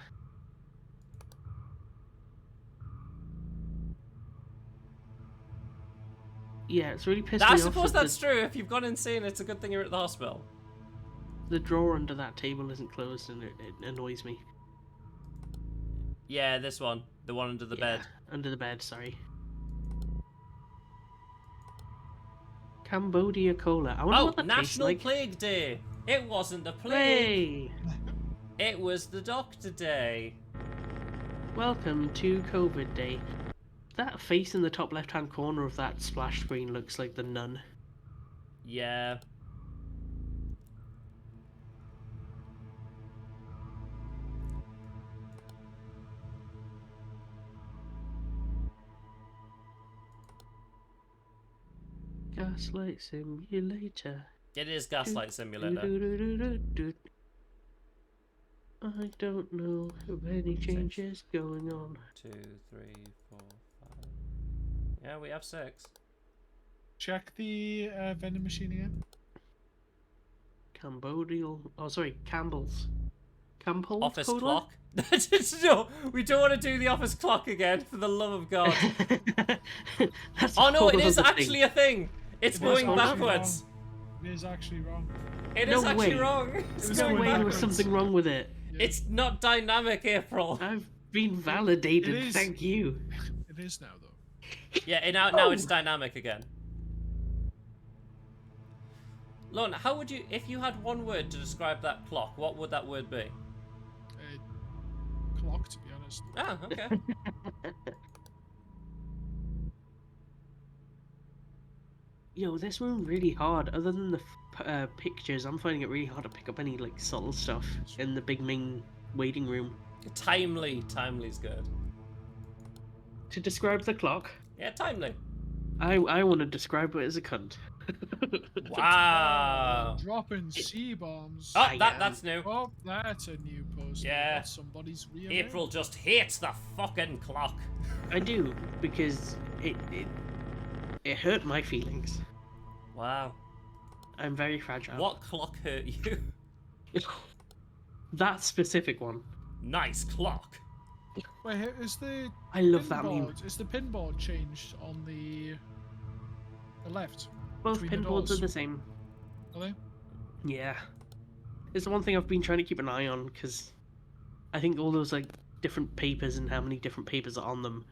Yeah, it's really pissed I me off. suppose that that's true. If you've gone insane, it's a good thing you're at the hospital. the drawer under that table isn't closed, and it annoys me. Yeah, this one, the one under the Yeah, bed. Under the bed, sorry. Cambodia Cola. I wonder Oh, what that tastes National like. Plague Day. It wasn't the plague. Hey! It was the Doctor Day. Welcome to COVID Day. That face in the top left-hand corner of that splash screen looks like the nun. Yeah. Gaslight Simulator. It is Gaslight Simulator. Do-do-do-do-do-do. I don't know of any changes going on. 2, 3, 4, 5. Yeah, we have 6. Check the vending machine again. Cambodial. Oh, sorry, Campbell's. Campbell's Office Cola? clock. No, we don't want to do the office clock again, for the love of God. That's Oh a no, whole it is other actually thing. a thing. It's It is going actually backwards. It is actually wrong. It No is actually way. wrong. It's was No going going way there backwards. was something wrong with it. Yeah, It's not dynamic, April. I've been validated, It is. thank you. it is now though. Yeah, now it's Oh. dynamic again. Lon, how would you, if you had one word to describe that clock, what would that word be? Clock, to be honest. Ah, okay. Yo, this one really hard. Other than the pictures, I'm finding it really hard to pick up any like subtle stuff in the Big Ming waiting room. Timely's good. To describe the clock, Yeah, timely. I want to describe it as a cunt. Wow. Dropping C bombs. Oh, I am. that's new. Oh, that's a new post. Yeah. That's somebody's real. April just hates the fucking clock. I do because it hurt my feelings. Wow. I'm very fragile. What clock hurt you? That specific one. Nice clock. Wait, is the I love that meme. pinboard? Is the pinboard changed on the left? Both between the pinboards are doors? the same. Are they? Yeah. It's the one thing I've been trying to keep an eye on because I think all those like different papers and how many different papers are on them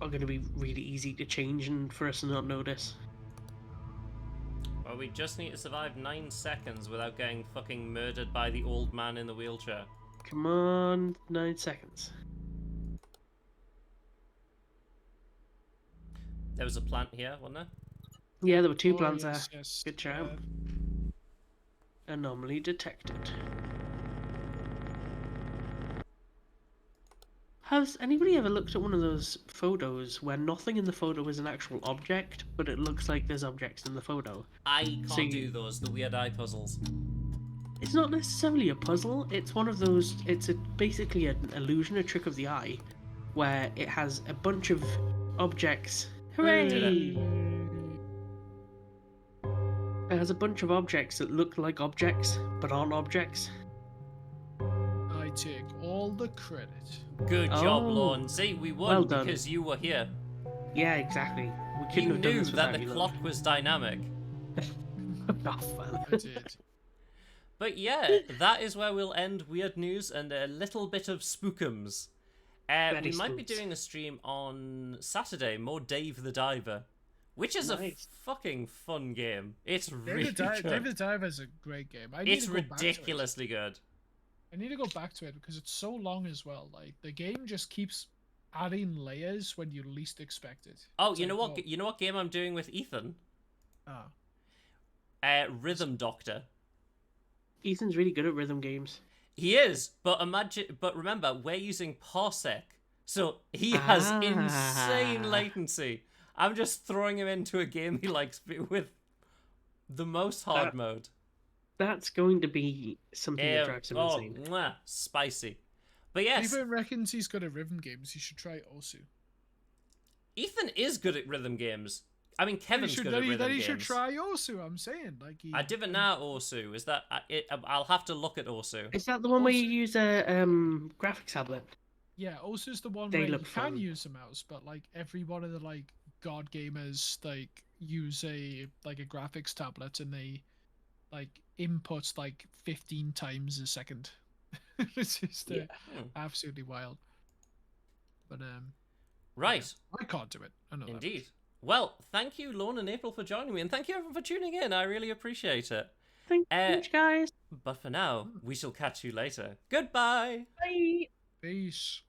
are going to be really easy to change and for us to not notice. Well, we just need to survive 9 seconds without getting fucking murdered by the old man in the wheelchair. Come on, 9 seconds. There was a plant here, wasn't there? Yeah, there were two Oh, plants yes, there. yes. Good job. Anomaly detected. Has anybody ever looked at one of those photos where nothing in the photo is an actual object, but it looks like there's objects in the photo? I can't So you- do those, the weird eye puzzles. It's not necessarily a puzzle. It's one of those. It's basically an illusion, a trick of the eye, where it has a bunch of objects. Hooray! It has a bunch of objects that look like objects, but aren't objects. I take all the credit. Good job, Oh. Lorne. See, we won Well done. because you were here. Yeah, exactly. We couldn't You have done knew this that without the you, clock was dynamic. Oh, I did. But yeah, that is where we'll end Weird News and a little bit of spookums. We Very might be spooks. doing a stream on Saturday, more Dave the Diver, which is a Nice. fucking fun game. It's really David good. the Diver is a great game. I need It's to go back to it. ridiculously good. I need to go back to it because it's so long as well. Like the game just keeps adding layers when you least expect it. Oh, It's you know like, what? You know what game I'm doing with Ethan? Ah, Rhythm Doctor. Ethan's really good at rhythm games. He is, but remember, we're using Parsec, so he has insane Ah. latency. I'm just throwing him into a game he likes with the most hard That- mode. That's going to be something that drives him Oh, insane. mwah, spicy. But if yes, Ethan reckons he's good at rhythm games, he should try Osu. Ethan is good at rhythm games. I mean, Kevin's good at Then rhythm he games. should try Osu. I'm saying, like he. I didn't know Orsu. Is that? I'll have to look at Orsu. Is that the one where you Also- use a graphics tablet? Yeah, Osu's the one They where you look can fun. use a mouse, but like every one of the like god gamers like use a graphics tablet and they like inputs like 15 times a second. It's just Yeah. absolutely wild. But Right. I can't do it. I know that. Indeed. Well, thank you, Lorne and April, for joining me, and thank you everyone for tuning in. I really appreciate it. Thank you, much, guys. But for now, we shall catch you later. Goodbye. Bye. Peace.